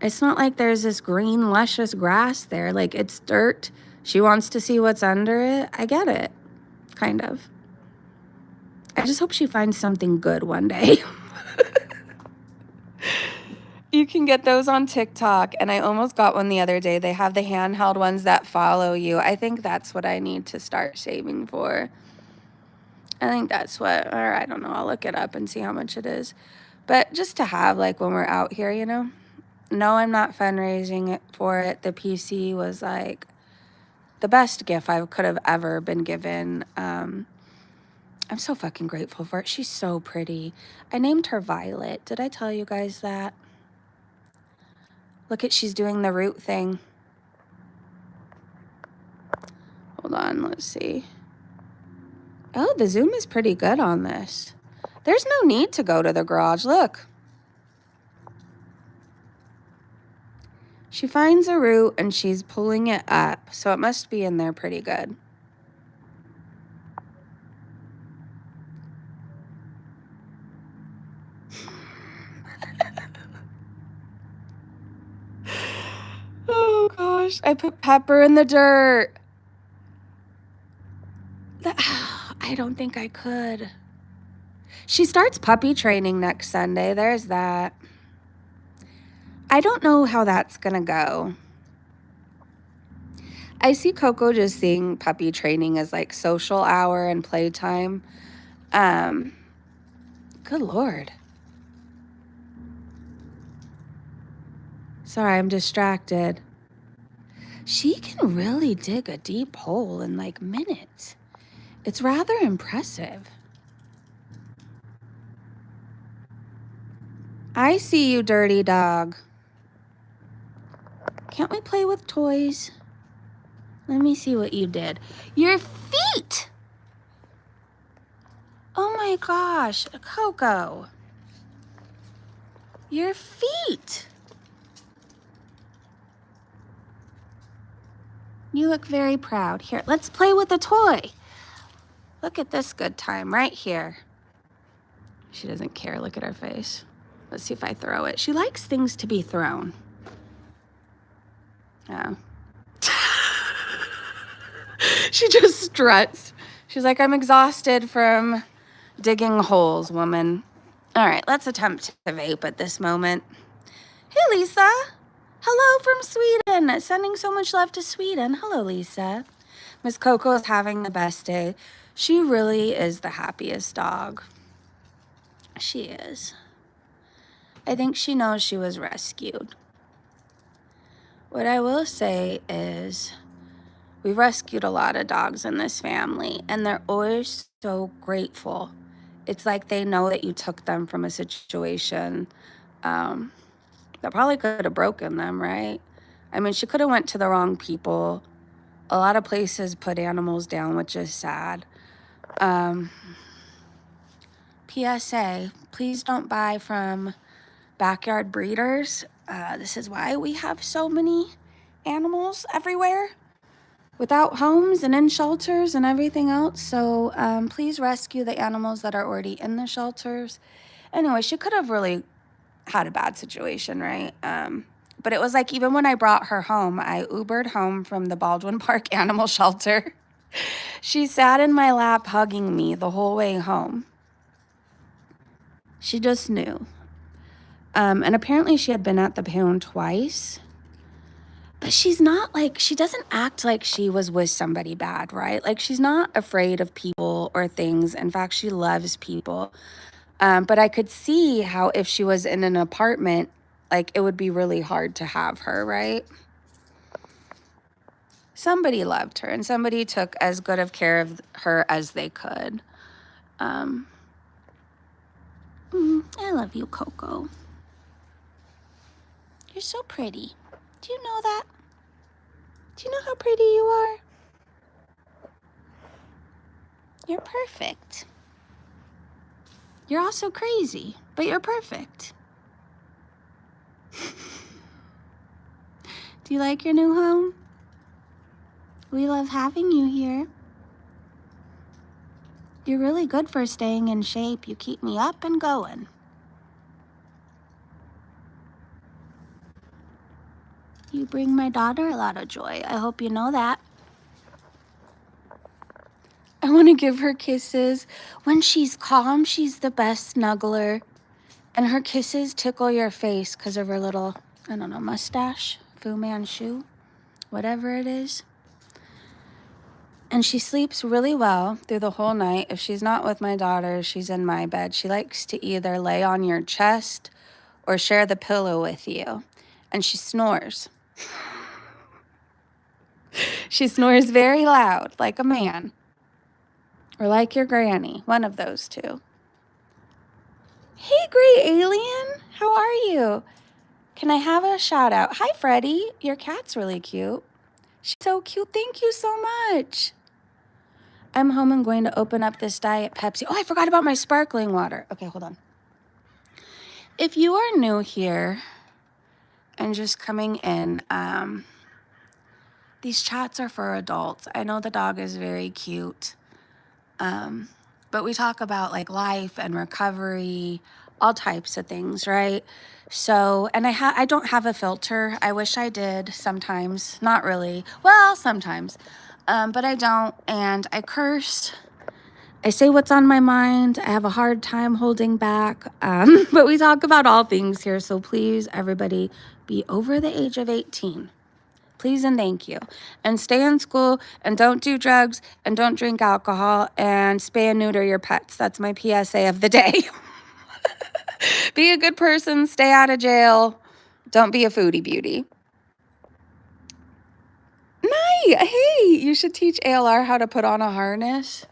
it's not like there's this green, luscious grass there. Like, it's dirt. She wants to see what's under it. I get it, kind of. I just hope she finds something good one day. You can get those on TikTok, and I almost got one the other day. They have the handheld ones that follow you. I think that's what I need to start saving for. I think that's what, or I don't know, I'll look it up and see how much it is. But just to have, like, when we're out here, you know? No, I'm not fundraising for it. The PC was, like, the best gift I could have ever been given. I'm so fucking grateful for it. She's so pretty. I named her Violet. Did I tell you guys that? Look at, she's doing the root thing. Hold on, let's see. Oh, the zoom is pretty good on this. There's no need to go to the garage. Look. She finds a root and she's pulling it up, so it must be in there pretty good. Oh gosh, I put pepper in the dirt. I don't think I could. She starts puppy training next Sunday. There's that. I don't know how that's gonna go. I see Coco just seeing puppy training as like social hour and playtime. Good Lord. Sorry, I'm distracted. She can really dig a deep hole in like minutes. It's rather impressive. I see you, dirty dog. Can't we play with toys? Let me see what you did. Your feet! Oh my gosh, Coco. Your feet. You look very proud. Here, let's play with the toy. Look at this good time right here. She doesn't care. Look at her face. Let's see if I throw it. She likes things to be thrown. Yeah. She just struts. She's like, I'm exhausted from digging holes, woman. All right, let's attempt to vape at this moment. Hey, Lisa. Hello from Sweden. Sending so much love to Sweden. Hello, Lisa. Miss Coco is having the best day. She really is the happiest dog. She is. I think she knows she was rescued. What I will say is we've rescued a lot of dogs in this family, and they're always so grateful. It's like they know that you took them from a situation that probably could have broken them, right? I mean, she could have went to the wrong people. A lot of places put animals down, which is sad. PSA, please don't buy from backyard breeders. This is why we have so many animals everywhere without homes and in shelters and everything else. So please rescue the animals that are already in the shelters. Anyway, she could have really had a bad situation, right? But it was like, even when I brought her home, I Ubered home from the Baldwin Park Animal Shelter. She sat in my lap hugging me the whole way home. She just knew. And apparently she had been at the pound twice. But she's not like, she doesn't act like she was with somebody bad, right? Like, she's not afraid of people or things. In fact, she loves people. But I could see how if she was in an apartment, like, it would be really hard to have her, right? Somebody loved her, and somebody took as good of care of her as they could. I love you, Coco. You're so pretty. Do you know that? Do you know how pretty you are? You're perfect. You're also crazy, but you're perfect. Do you like your new home? We love having you here. You're really good for staying in shape. You keep me up and going. You bring my daughter a lot of joy. I hope you know that. I want to give her kisses. When she's calm, she's the best snuggler. And her kisses tickle your face because of her little, I don't know, mustache, Fu Manchu, whatever it is. And she sleeps really well through the whole night. If she's not with my daughter, she's in my bed. She likes to either lay on your chest or share the pillow with you. And she snores. She snores very loud, like a man. Or like your granny, one of those two. Hey, Gray Alien, how are you? Can I have a shout out? Hi, Freddie, your cat's really cute. She's so cute, thank you so much. I'm home and going to open up this Diet Pepsi. Oh, I forgot about my sparkling water. Okay, hold on. If you are new here and just coming in, these chats are for adults. I know the dog is very cute, but we talk about like life and recovery, all types of things, right? So, and I don't have a filter. I wish I did sometimes, not really. Well, sometimes. But I don't, and I curse. I say what's on my mind. I have a hard time holding back, but we talk about all things here, so please, everybody, be over the age of 18. Please and thank you. And stay in school, and don't do drugs, and don't drink alcohol, and spay and neuter your pets. That's my PSA of the day. Be a good person, stay out of jail, don't be a foodie beauty. Hey, you should teach ALR how to put on a harness.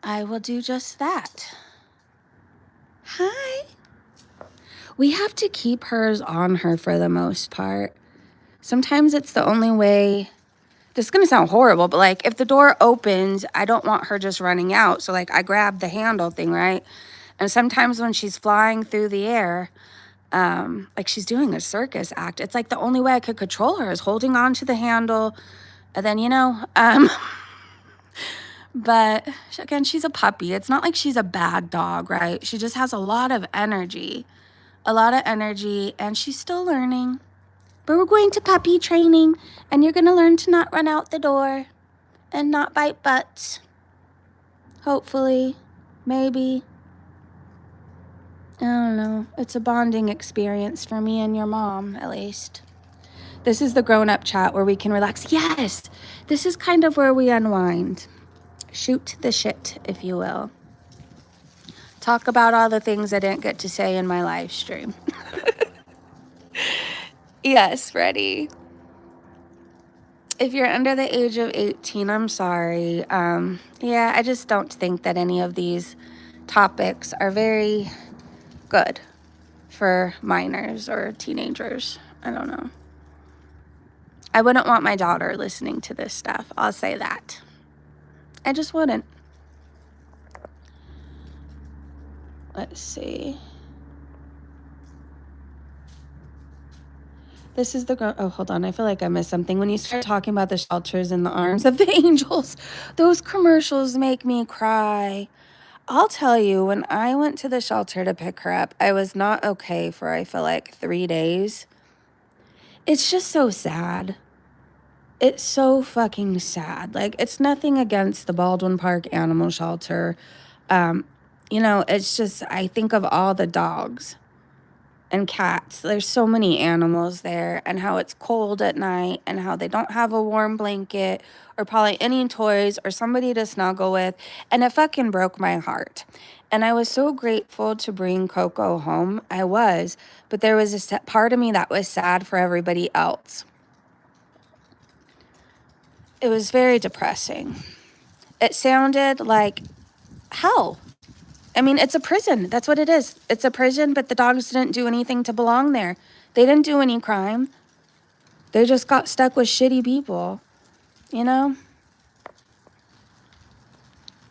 I will do just that. Hi. We have to keep hers on her for the most part. Sometimes it's the only way. This is going to sound horrible, but like if the door opens, I don't want her just running out. So like I grab the handle thing, right? And sometimes when she's flying through the air, like she's doing a circus act. It's like the only way I could control her is holding on to the handle. And then, but again, she's a puppy. It's not like she's a bad dog, right? She just has a lot of energy, and she's still learning. But we're going to puppy training, and you're going to learn to not run out the door and not bite butts. Hopefully, maybe. I don't know. It's a bonding experience for me and your mom, at least. This is the grown-up chat where we can relax. Yes, this is kind of where we unwind. Shoot the shit, if you will. Talk about all the things I didn't get to say in my live stream. Yes, Freddie. If you're under the age of 18, I'm sorry. Yeah, I just don't think that any of these topics are very good for minors or teenagers. I don't know. I wouldn't want my daughter listening to this stuff. I'll say that. I just wouldn't. Let's see. This is the oh, hold on. I feel like I missed something. When you start talking about the shelters in the arms of the angels, those commercials make me cry. I'll tell you, when I went to the shelter to pick her up, I was not okay for, I feel like, 3 days. It's just so sad. It's so fucking sad. Like, it's nothing against the Baldwin Park Animal Shelter. It's just, I think of all the dogs and cats. There's so many animals there, and how it's cold at night, and how they don't have a warm blanket or probably any toys or somebody to snuggle with. And it fucking broke my heart. And I was so grateful to bring Coco home. I was, but there was a part of me that was sad for everybody else. It was very depressing. It sounded like hell. I mean, it's a prison. That's what it is. It's a prison, but the dogs didn't do anything to belong there. They didn't do any crime. They just got stuck with shitty people, you know?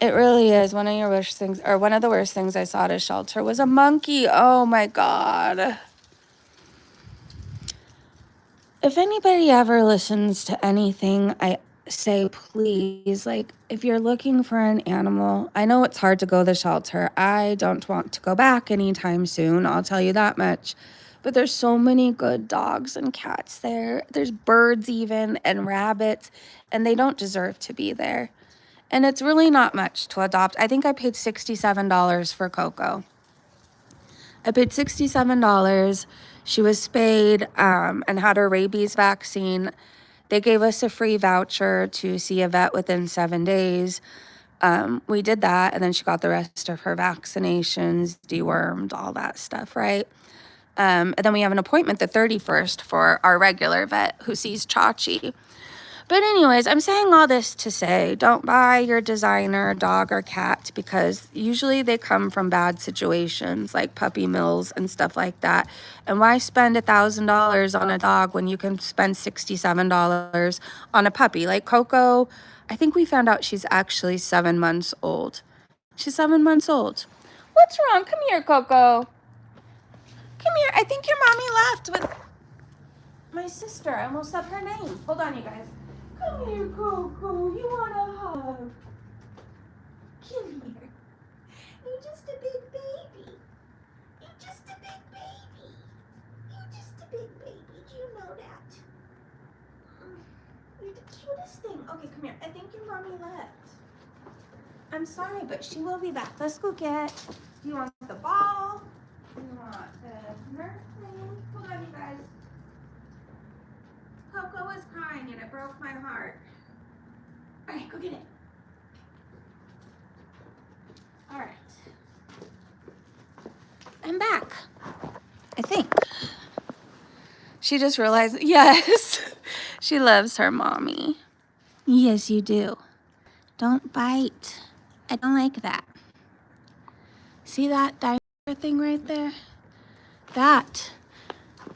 It really is one of your worst things, or one of the worst things I saw at a shelter was a monkey. Oh my God. If anybody ever listens to anything I say, please, like, if you're looking for an animal, I know it's hard to go to the shelter. I don't want to go back anytime soon. I'll tell you that much. But there's so many good dogs and cats there. There's birds even and rabbits, and they don't deserve to be there. And it's really not much to adopt. I think I paid $67 for Coco. I paid $67. She was spayed and had her rabies vaccine. They gave us a free voucher to see a vet within 7 days. We did that, and then she got the rest of her vaccinations, dewormed, all that stuff, right? And then we have an appointment the 31st for our regular vet who sees Chachi. But anyways, I'm saying all this to say, don't buy your designer dog or cat, because usually they come from bad situations like puppy mills and stuff like that. And why spend $1,000 on a dog when you can spend $67 on a puppy? Like Coco, I think we found out she's actually 7 months old. She's 7 months old. What's wrong? Come here, Coco. Come here. I think your mommy left with my sister. I almost said her name. Hold on, you guys. Come here, Coco. You want a hug? Come here. You're just a big baby. You're just a big baby. You're just a big baby. Do you know that? You're the cutest thing. Okay, come here. I think your mommy left. I'm sorry, but she will be back. Let's go get. You want the ball? You want the Nerf thing? Hold on, you guys. Coco was crying and it broke my heart. All right, go get it. All right. I'm back. I think. She just realized, yes, she loves her mommy. Yes, you do. Don't bite. I don't like that. See that diaper thing right there? That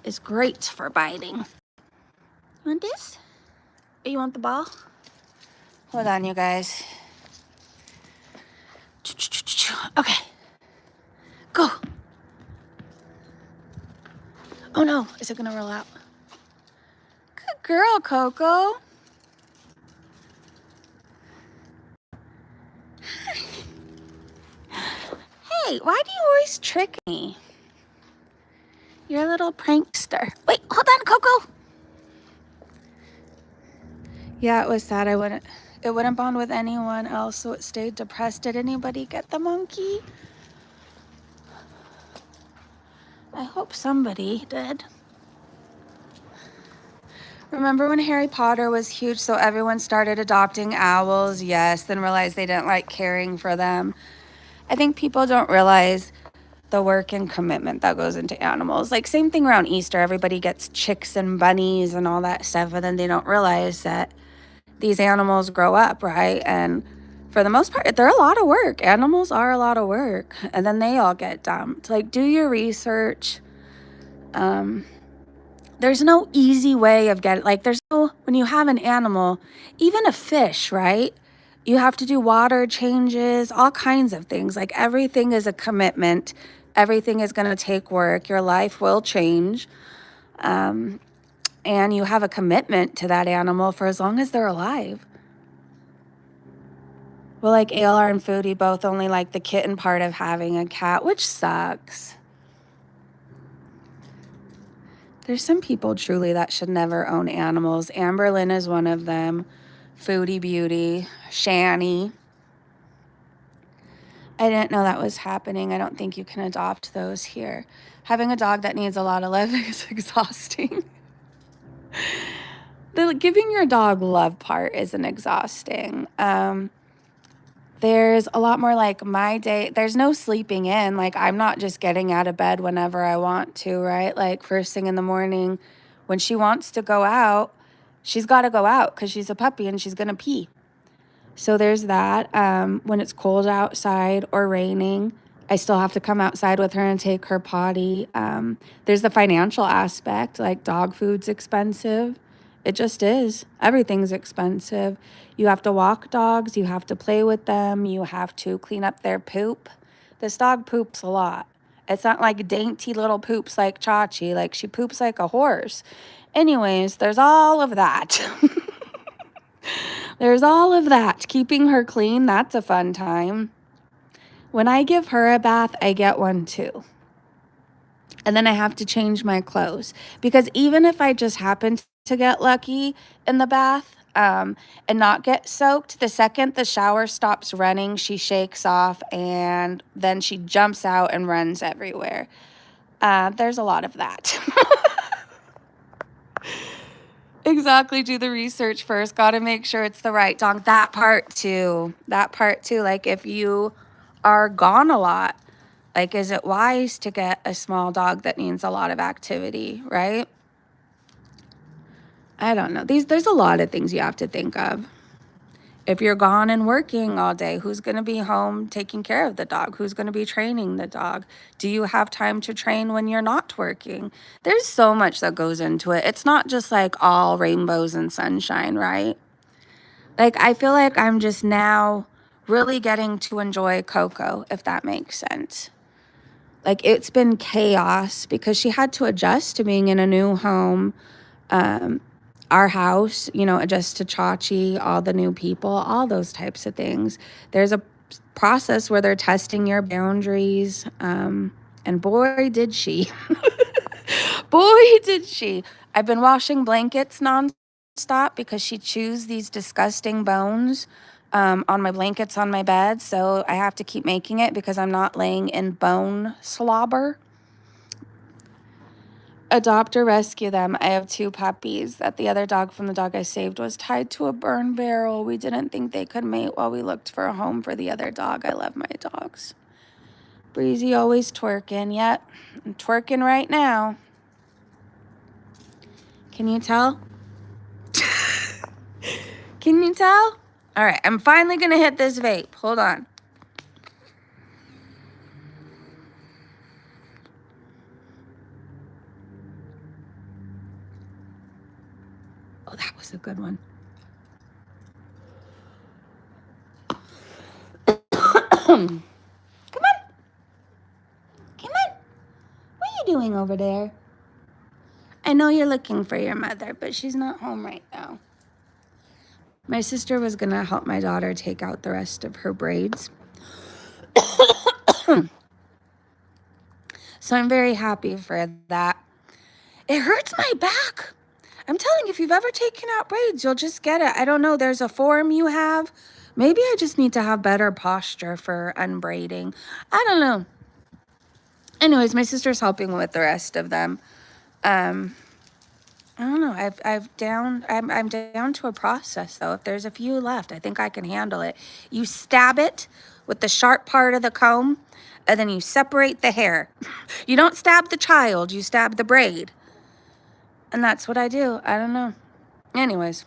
is great for biting. You want this? Or you want the ball? Hold on, you guys. Okay. Go. Oh no, is it gonna roll out? Good girl, Coco. Hey, why do you always trick me? You're a little prankster. Wait, hold on, Coco. Yeah, it was sad. It wouldn't bond with anyone else, so it stayed depressed. Did anybody get the monkey? I hope somebody did. Remember when Harry Potter was huge, so everyone started adopting owls? Yes, then realized they didn't like caring for them. I think people don't realize the work and commitment that goes into animals. Like, same thing around Easter. Everybody gets chicks and bunnies and all that stuff, and then they don't realize that these animals grow up, right? And for the most part, they're a lot of work. Animals are a lot of work. And then they all get dumped. Like, do your research. There's no easy way of getting, like, when you have an animal, even a fish, right? You have to do water changes, all kinds of things. Like, everything is a commitment. Everything is going to take work. Your life will change. And you have a commitment to that animal for as long as they're alive. Well, like ALR and Foodie both only like the kitten part of having a cat, which sucks. There's some people truly that should never own animals. Amberlyn is one of them. Foodie Beauty, Shani. I didn't know that was happening. I don't think you can adopt those here. Having a dog that needs a lot of love is exhausting. The giving your dog love part isn't exhausting. There's a lot more like my day. There's no sleeping in. Like, I'm not just getting out of bed whenever I want to, right? Like, first thing in the morning, when she wants to go out, she's got to go out because she's a puppy and she's going to pee. So there's that. When it's cold outside or raining, I still have to come outside with her and take her potty. There's the financial aspect, like dog food's expensive. It just is. Everything's expensive. You have to walk dogs. You have to play with them. You have to clean up their poop. This dog poops a lot. It's not like dainty little poops like Chachi. Like, she poops like a horse. Anyways, there's all of that. There's all of that. Keeping her clean, that's a fun time. When I give her a bath, I get one too. And then I have to change my clothes. Because even if I just happen to get lucky in the bath and not get soaked, the second the shower stops running, she shakes off and then she jumps out and runs everywhere. There's a lot of that. Exactly. Do the research first. Got to make sure it's the right dog. That part too. Like, if you are gone a lot, like, is it wise to get a small dog that needs a lot of activity, right? I don't know. There's a lot of things you have to think of. If you're gone and working all day, who's going to be home taking care of the dog? Who's going to be training the dog? Do you have time to train when you're not working? There's so much that goes into it. It's not just like all rainbows and sunshine, right? Like, I feel like I'm just now really getting to enjoy Coco, if that makes sense. Like, it's been chaos because she had to adjust to being in a new home. Our house, adjust to Chachi, all the new people, all those types of things. There's a process where they're testing your boundaries. And boy, did she. Boy, did she. I've been washing blankets nonstop because she chews these disgusting bones on my blankets on my bed. So I have to keep making it because I'm not laying in bone slobber. Adopt or rescue them. I have 2 puppies that the other dog from the dog I saved was tied to a burn barrel. We didn't think they could mate while we looked for a home for the other dog. I love my dogs. Breezy always twerking. Yep, I'm twerking right now. Can you tell? Can you tell? All right, I'm finally going to hit this vape. Hold on. Oh, that was a good one. Come on. Come on. What are you doing over there? I know you're looking for your mother, but she's not home right now. My sister was going to help my daughter take out the rest of her braids. So I'm very happy for that. It hurts my back. I'm telling you, if you've ever taken out braids, you'll just get it. I don't know. There's a form you have. Maybe I just need to have better posture for unbraiding. I don't know. Anyways, my sister's helping with the rest of them. I don't know. I'm down to a process though. If there's a few left, I think I can handle it. You stab it with the sharp part of the comb, and then you separate the hair. You don't stab the child, you stab the braid. And that's what I do. I don't know. Anyways,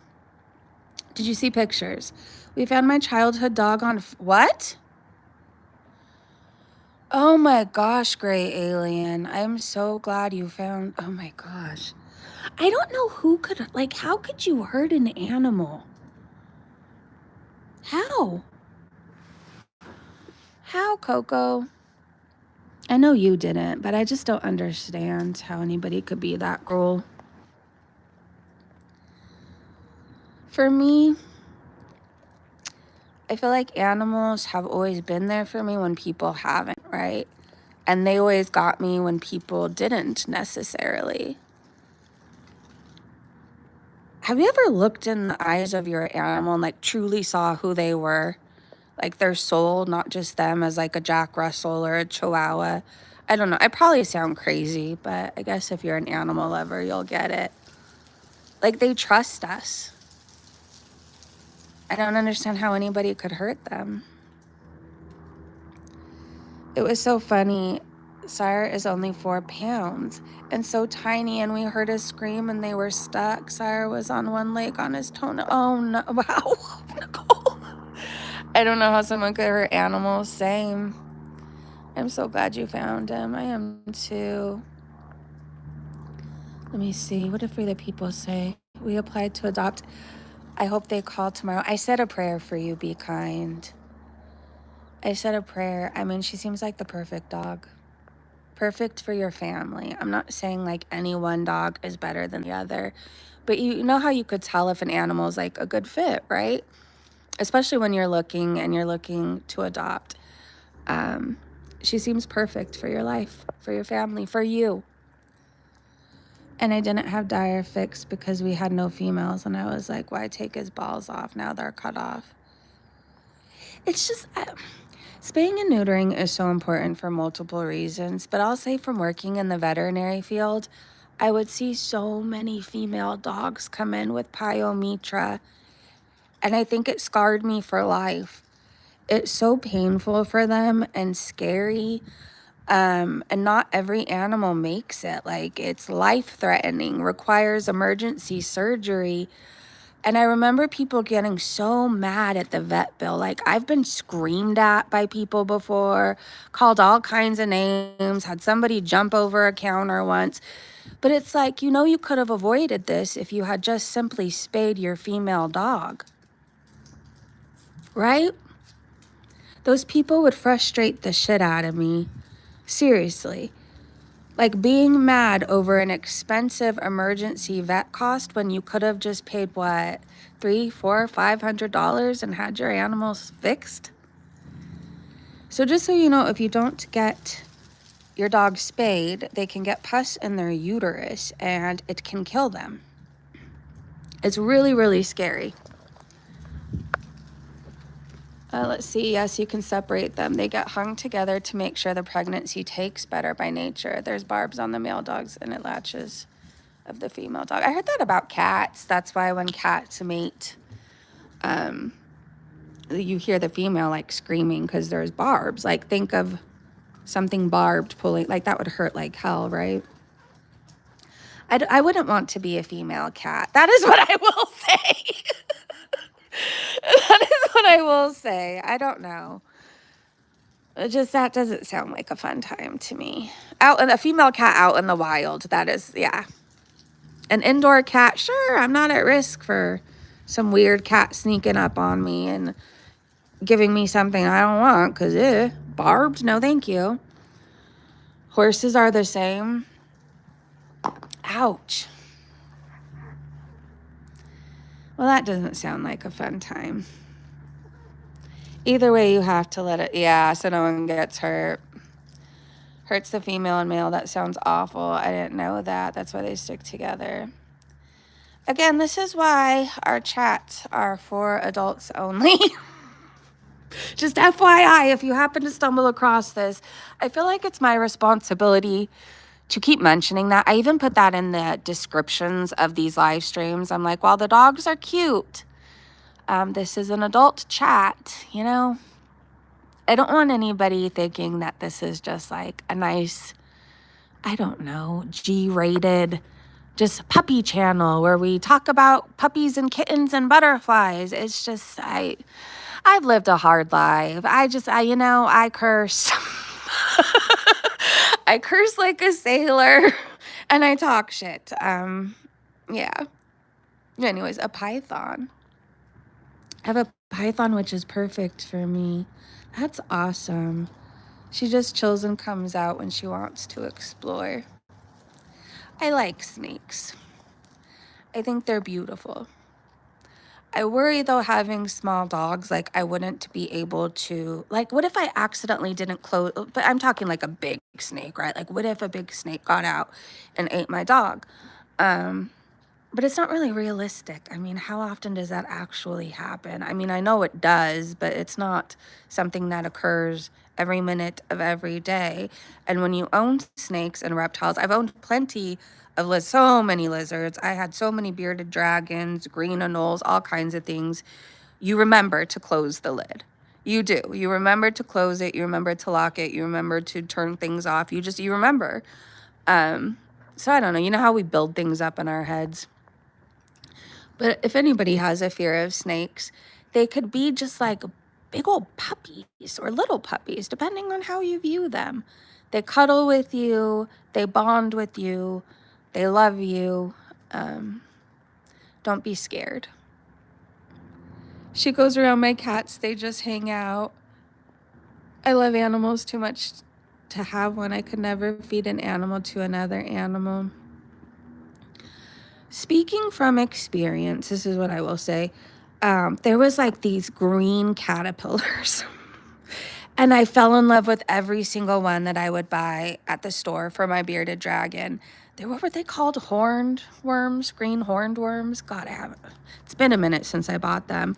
did you see pictures? We found my childhood dog on what? Oh my gosh, gray alien. I'm so glad you found, oh my gosh. I don't know who could, like, how could you hurt an animal? How? How, Coco? I know you didn't, but I just don't understand how anybody could be that cruel. For me, I feel like animals have always been there for me when people haven't, right? And they always got me when people didn't necessarily. Have you ever looked in the eyes of your animal and like truly saw who they were? Like their soul, not just them as like a Jack Russell or a Chihuahua. I don't know. I probably sound crazy, but I guess if you're an animal lover, you'll get it. Like they trust us. I don't understand how anybody could hurt them. It was so funny. Cyraxx is only 4 pounds and so tiny, and we heard a scream and they were stuck. Cyraxx was on one leg on his toenail. Oh no, wow, Nicole. I don't know how someone could hurt animals. Same. I'm so glad you found him. I am too. Let me see. What did the people say? We applied to adopt. I hope they call tomorrow. I said a prayer for you. Be kind. I said a prayer. I mean, she seems like the perfect dog. Perfect for your family. I'm not saying like any one dog is better than the other, but you know how you could tell if an animal is like a good fit, right? Especially when you're looking to adopt. She seems perfect for your life, for your family, for you. And I didn't have Dyer fixed because we had no females, and I was like, why take his balls off? Now they're cut off. It's just, spaying and neutering is so important for multiple reasons, but I'll say from working in the veterinary field, I would see so many female dogs come in with pyometra, and I think it scarred me for life. It's so painful for them and scary. And not every animal makes it. Like, it's life-threatening, requires emergency surgery. And I remember people getting so mad at the vet bill. Like, I've been screamed at by people before, called all kinds of names, had somebody jump over a counter once. But it's like, you know, you could have avoided this if you had just simply spayed your female dog. Right? Those people would frustrate the shit out of me. Seriously. Like being mad over an expensive emergency vet cost when you could have just paid what, $300, $400, $500 and had your animals fixed. So just so you know, if you don't get your dog spayed, they can get pus in their uterus and it can kill them. It's really, really scary. Let's see. Yes, you can separate them. They get hung together to make sure the pregnancy takes better by nature. There's barbs on the male dogs and it latches of the female dog. I heard that about cats. That's why when cats mate, you hear the female like screaming because there's barbs. Like think of something barbed pulling, like that would hurt like hell, right? I wouldn't want to be a female cat. That is what I will say. That is what I will say. I don't know. That doesn't sound like a fun time to me. A female cat out in the wild, that is, yeah. An indoor cat, sure, I'm not at risk for some weird cat sneaking up on me and giving me something I don't want because, barbed, no thank you. Horses are the same. Ouch. Well, that doesn't sound like a fun time. Either way, you have to let it, yeah, so no one gets hurt. Hurts the female and male. That sounds awful. I didn't know that. That's why they stick together. Again, this is why our chats are for adults only. Just FYI, if you happen to stumble across this, I feel like it's my responsibility to keep mentioning that. I even put that in the descriptions of these live streams. I'm like, while the dogs are cute, this is an adult chat, you know? I don't want anybody thinking that this is just like a nice, I don't know, G-rated, just puppy channel where we talk about puppies and kittens and butterflies. It's just, I've lived a hard life. You know, I curse. I curse like a sailor and I talk shit. Yeah. Anyways, a python. I have a python, which is perfect for me. That's awesome. She just chills and comes out when she wants to explore. I like snakes. I think they're beautiful. I worry though, having small dogs, like I wouldn't be able to, like, what if I accidentally didn't close, but I'm talking like a big snake, right? Like, what if a big snake got out and ate my dog? But it's not really realistic. I mean, how often does that actually happen? I mean, I know it does, but it's not something that occurs every minute of every day. And when you own snakes and reptiles, I've owned plenty of so many lizards. I had so many bearded dragons, green anoles, all kinds of things. You remember to close the lid. You do. You remember to close it. You remember to lock it. You remember to turn things off. You remember. So I don't know. You know how we build things up in our heads? But if anybody has a fear of snakes, they could be just like big old puppies or little puppies, depending on how you view them. They cuddle with you. They bond with you. They love you. Don't be scared. She goes around my cats. They just hang out. I love animals too much to have one. I could never feed an animal to another animal. Speaking from experience, this is what I will say. There was like these green caterpillars. And I fell in love with every single one that I would buy at the store for my bearded dragon. What were they called? Horned worms? Green horned worms? God, it's been a minute since I bought them.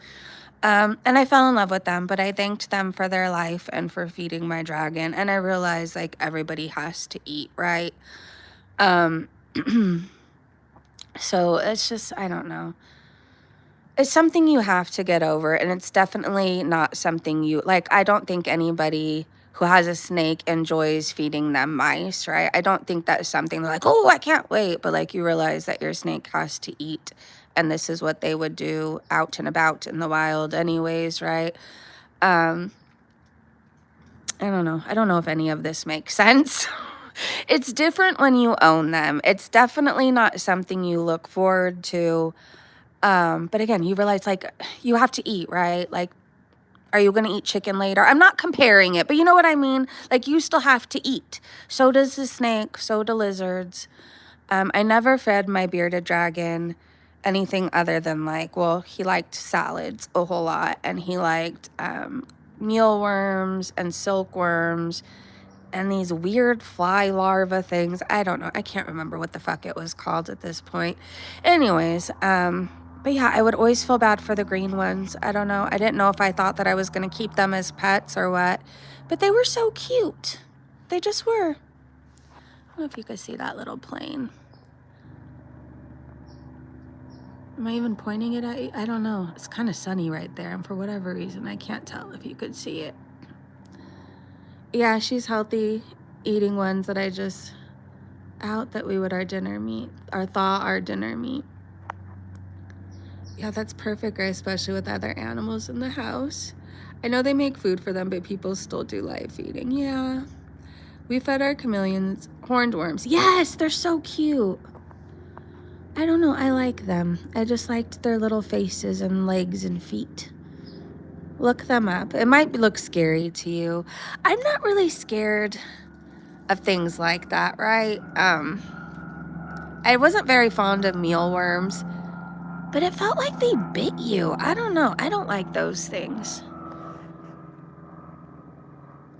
And I fell in love with them, but I thanked them for their life and for feeding my dragon. And I realized like everybody has to eat, right? So it's just, I don't know. It's something you have to get over, and it's definitely not something I don't think anybody who has a snake enjoys feeding them mice, right? I don't think that's something they're like, oh, I can't wait. But like you realize that your snake has to eat, and this is what they would do out and about in the wild anyways, right? I don't know. I don't know if any of this makes sense. It's different when you own them. It's definitely not something you look forward to. But again, you realize like you have to eat, right? Like, are you going to eat chicken later? I'm not comparing it, but you know what I mean? Like you still have to eat. So does the snake, so do lizards. I never fed my bearded dragon anything other than he liked salads a whole lot, and he liked mealworms and silkworms and these weird fly larva things. I don't know. I can't remember what the fuck it was called at this point. Anyways, but yeah, I would always feel bad for the green ones. I don't know. I didn't know if I thought that I was going to keep them as pets or what, but they were so cute. They just were. I don't know if you could see that little plane. Am I even pointing it at you? I don't know. It's kind of sunny right there, and for whatever reason, I can't tell if you could see it. Yeah, she's healthy, eating ones that I just that we would thaw our dinner meat. Yeah, that's perfect, right? Especially with other animals in the house. I know they make food for them, but people still do live feeding. Yeah. We fed our chameleons horned worms. Yes, they're so cute. I don't know. I like them. I just liked their little faces and legs and feet. Look them up. It might look scary to you. I'm not really scared of things like that, right? I wasn't very fond of mealworms, but it felt like they bit you. I don't know. I don't like those things.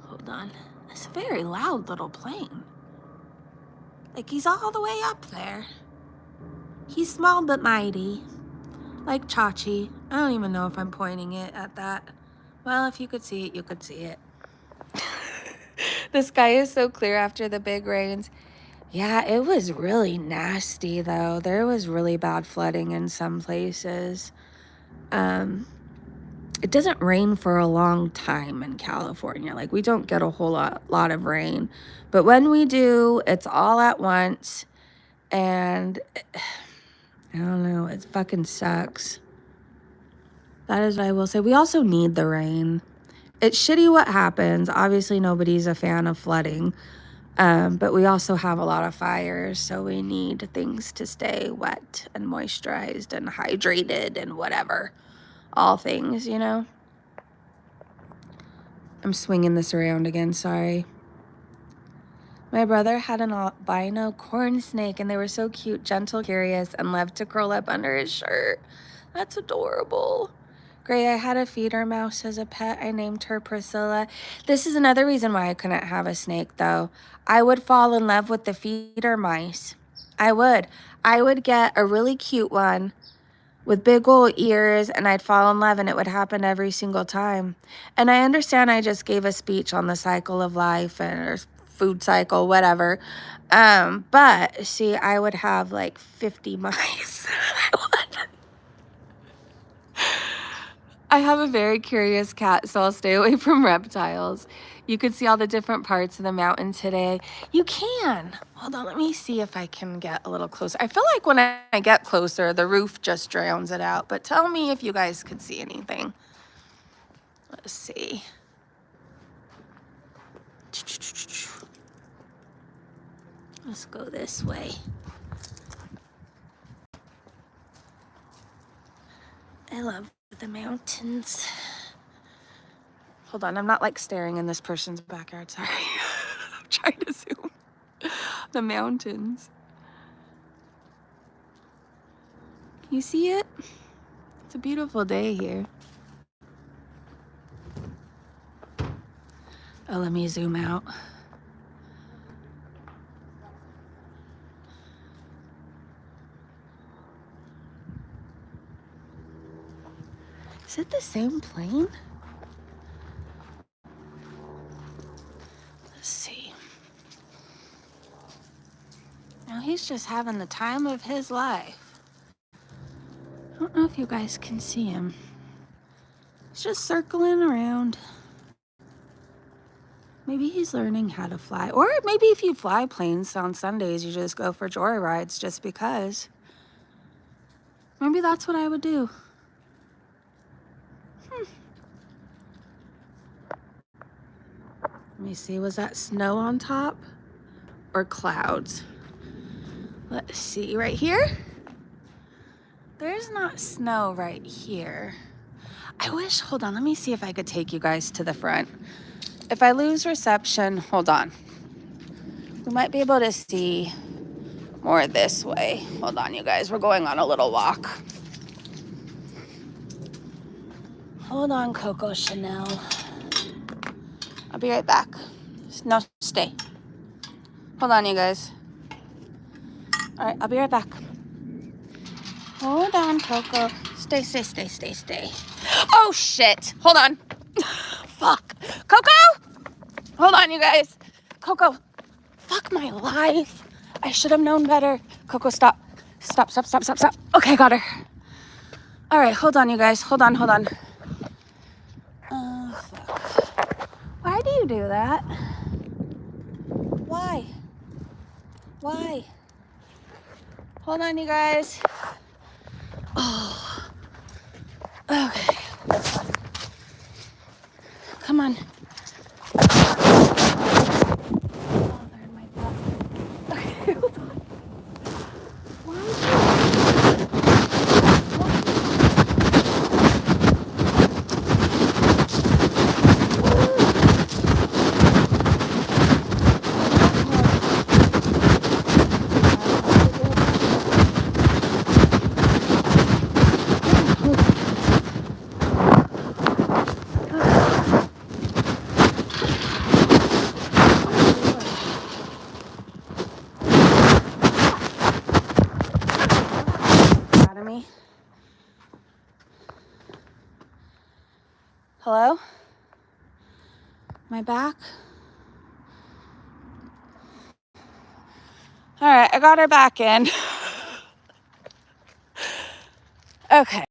Hold on. It's a very loud little plane. Like he's all the way up there. He's small but mighty. Like Chachi. I don't even know if I'm pointing it at that. Well, if you could see it, you could see it. The sky is so clear after the big rains. Yeah, it was really nasty though. There was really bad flooding in some places. It doesn't rain for a long time in California. Like we don't get a whole lot of rain. But when we do, it's all at once. And I don't know, it fucking sucks. That is what I will say. We also need the rain. It's shitty what happens. Obviously, nobody's a fan of flooding. But we also have a lot of fires, so we need things to stay wet and moisturized and hydrated and whatever. All things, you know? I'm swinging this around again, sorry. My brother had an albino corn snake, and they were so cute, gentle, curious, and loved to curl up under his shirt. That's adorable. Gray, I had a feeder mouse as a pet. I named her Priscilla. This is another reason why I couldn't have a snake, though. I would fall in love with the feeder mice. I would. I would get a really cute one with big old ears, and I'd fall in love, and it would happen every single time. And I understand I just gave a speech on the cycle of life or food cycle, whatever. But see, I would have like 50 mice. I have a very curious cat, so I'll stay away from reptiles. You could see all the different parts of the mountain today. You can. Hold on, let me see if I can get a little closer. I feel like when I get closer, the roof just drowns it out. But tell me if you guys could see anything. Let's see. Let's go this way. I love the mountains. Hold on, I'm not like staring in this person's backyard, sorry. I'm trying to zoom. The mountains. You see it? It's a beautiful day here. Oh, let me zoom out. Is it the same plane? Let's see. Now he's just having the time of his life. I don't know if you guys can see him. He's just circling around. Maybe he's learning how to fly. Or maybe if you fly planes on Sundays, you just go for joyrides just because. Maybe that's what I would do. Let me see, was that snow on top or clouds? Let's see, right here? There's not snow right here. I wish, hold on, let me see if I could take you guys to the front. If I lose reception, hold on. We might be able to see more this way. Hold on, you guys, we're going on a little walk. Hold on, Coco Chanel. I'll be right back. No, stay. Hold on, you guys. All right, I'll be right back. Hold on, Coco. Stay. Oh, shit. Hold on. Fuck. Coco? Hold on, you guys. Coco. Fuck my life. I should have known better. Coco, stop. Stop. Okay, got her. All right, hold on, you guys. Hold on. Oh, fuck. Why do you do that? Why? Hold on, you guys. Oh. Okay. Come on. Okay, hold on. Hello? Am I back? All right, I got her back in. Okay.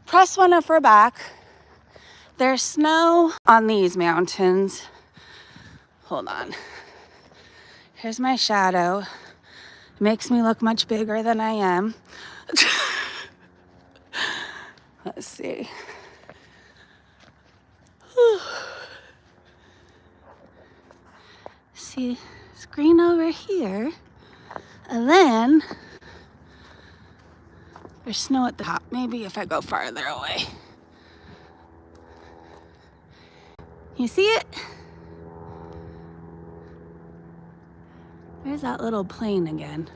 Press one if we're back. There's snow on these mountains. Hold on. Here's my shadow. It makes me look much bigger than I am. Let's see. See, it's green over here. And then there's snow at the top. Maybe if I go farther away. You see it? There's that little plane again.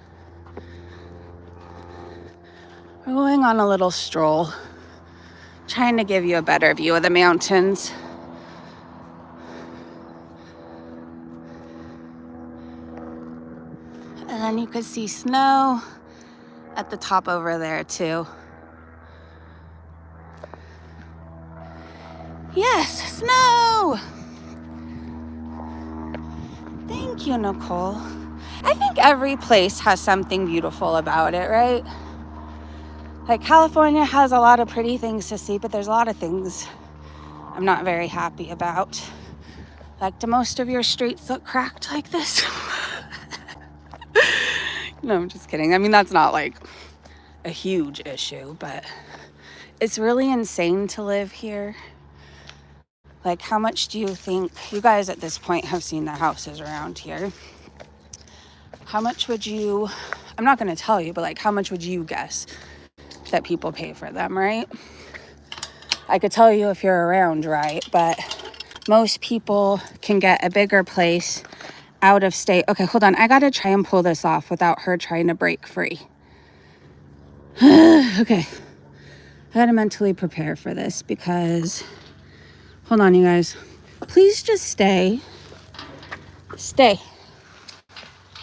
We're going on a little stroll, trying to give you a better view of the mountains. And then you could see snow at the top over there too. Yes, snow! Thank you, Nicole. I think every place has something beautiful about it, right? Like California has a lot of pretty things to see, but there's a lot of things I'm not very happy about. Like, do most of your streets look cracked like this? No, I'm just kidding. I mean, that's not like a huge issue, but it's really insane to live here. Like, how much do you think, you guys at this point have seen the houses around here. How much would you, I'm not going to tell you, but like, how much would you guess that people pay for them, right? I could tell you if you're around, right? But most people can get a bigger place out of state. Okay, hold on. I got to try and pull this off without her trying to break free. Okay. I got to mentally prepare for this because, hold on, you guys. Please just stay. Stay.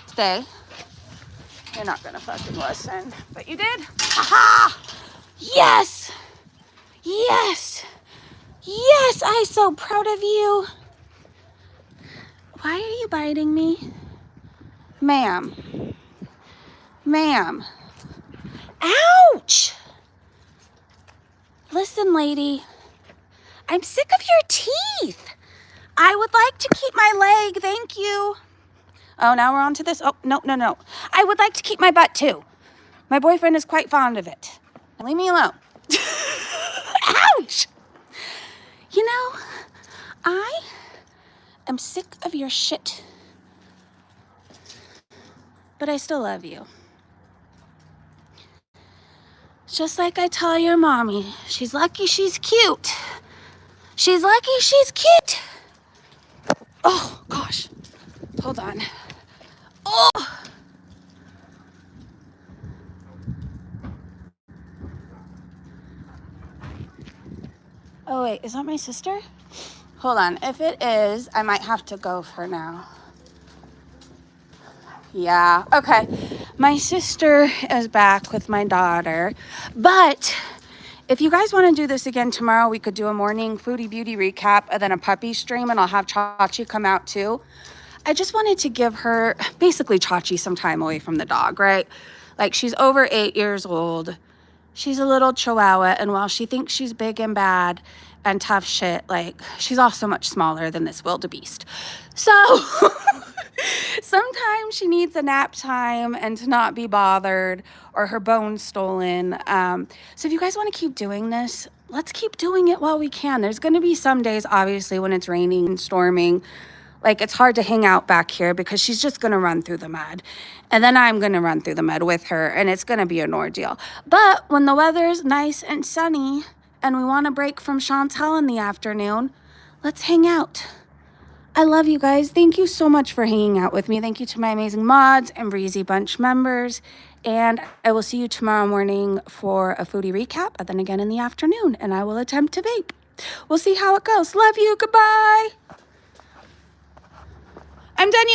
Stay. You're not gonna fucking listen, but you did. Aha! Yes! Yes! Yes! I'm so proud of you. Why are you biting me? Ma'am. Ma'am. Ouch! Listen, lady. I'm sick of your teeth. I would like to keep my leg, thank you. Oh, now we're on to this. Oh, no, no, no. I would like to keep my butt too. My boyfriend is quite fond of it. Leave me alone. Ouch! You know, I am sick of your shit. But I still love you. Just like I tell your mommy, she's lucky she's cute. She's lucky she's cute. Oh, gosh. Hold on. Oh! Oh, wait. Is that my sister? Hold on. If it is, I might have to go for now. Yeah. Okay. My sister is back with my daughter. But if you guys want to do this again tomorrow, we could do a morning foodie beauty recap and then a puppy stream, and I'll have Chachi come out too. I just wanted to give her, basically Chachi, some time away from the dog, right? Like, she's over 8 years old. She's a little chihuahua, and while she thinks she's big and bad and tough shit, like, she's also much smaller than this wildebeest. So sometimes she needs a nap time and to not be bothered or her bones stolen. So if you guys want to keep doing this, let's keep doing it while we can. There's going to be some days, obviously, when it's raining and storming. Like, it's hard to hang out back here because she's just going to run through the mud. And then I'm going to run through the mud with her, and it's going to be an ordeal. But when the weather's nice and sunny and we want to break from Chantal in the afternoon, let's hang out. I love you guys. Thank you so much for hanging out with me. Thank you to my amazing mods and Breezy Bunch members. And I will see you tomorrow morning for a foodie recap, and then again in the afternoon. And I will attempt to vape. We'll see how it goes. Love you. Goodbye. I'm done, you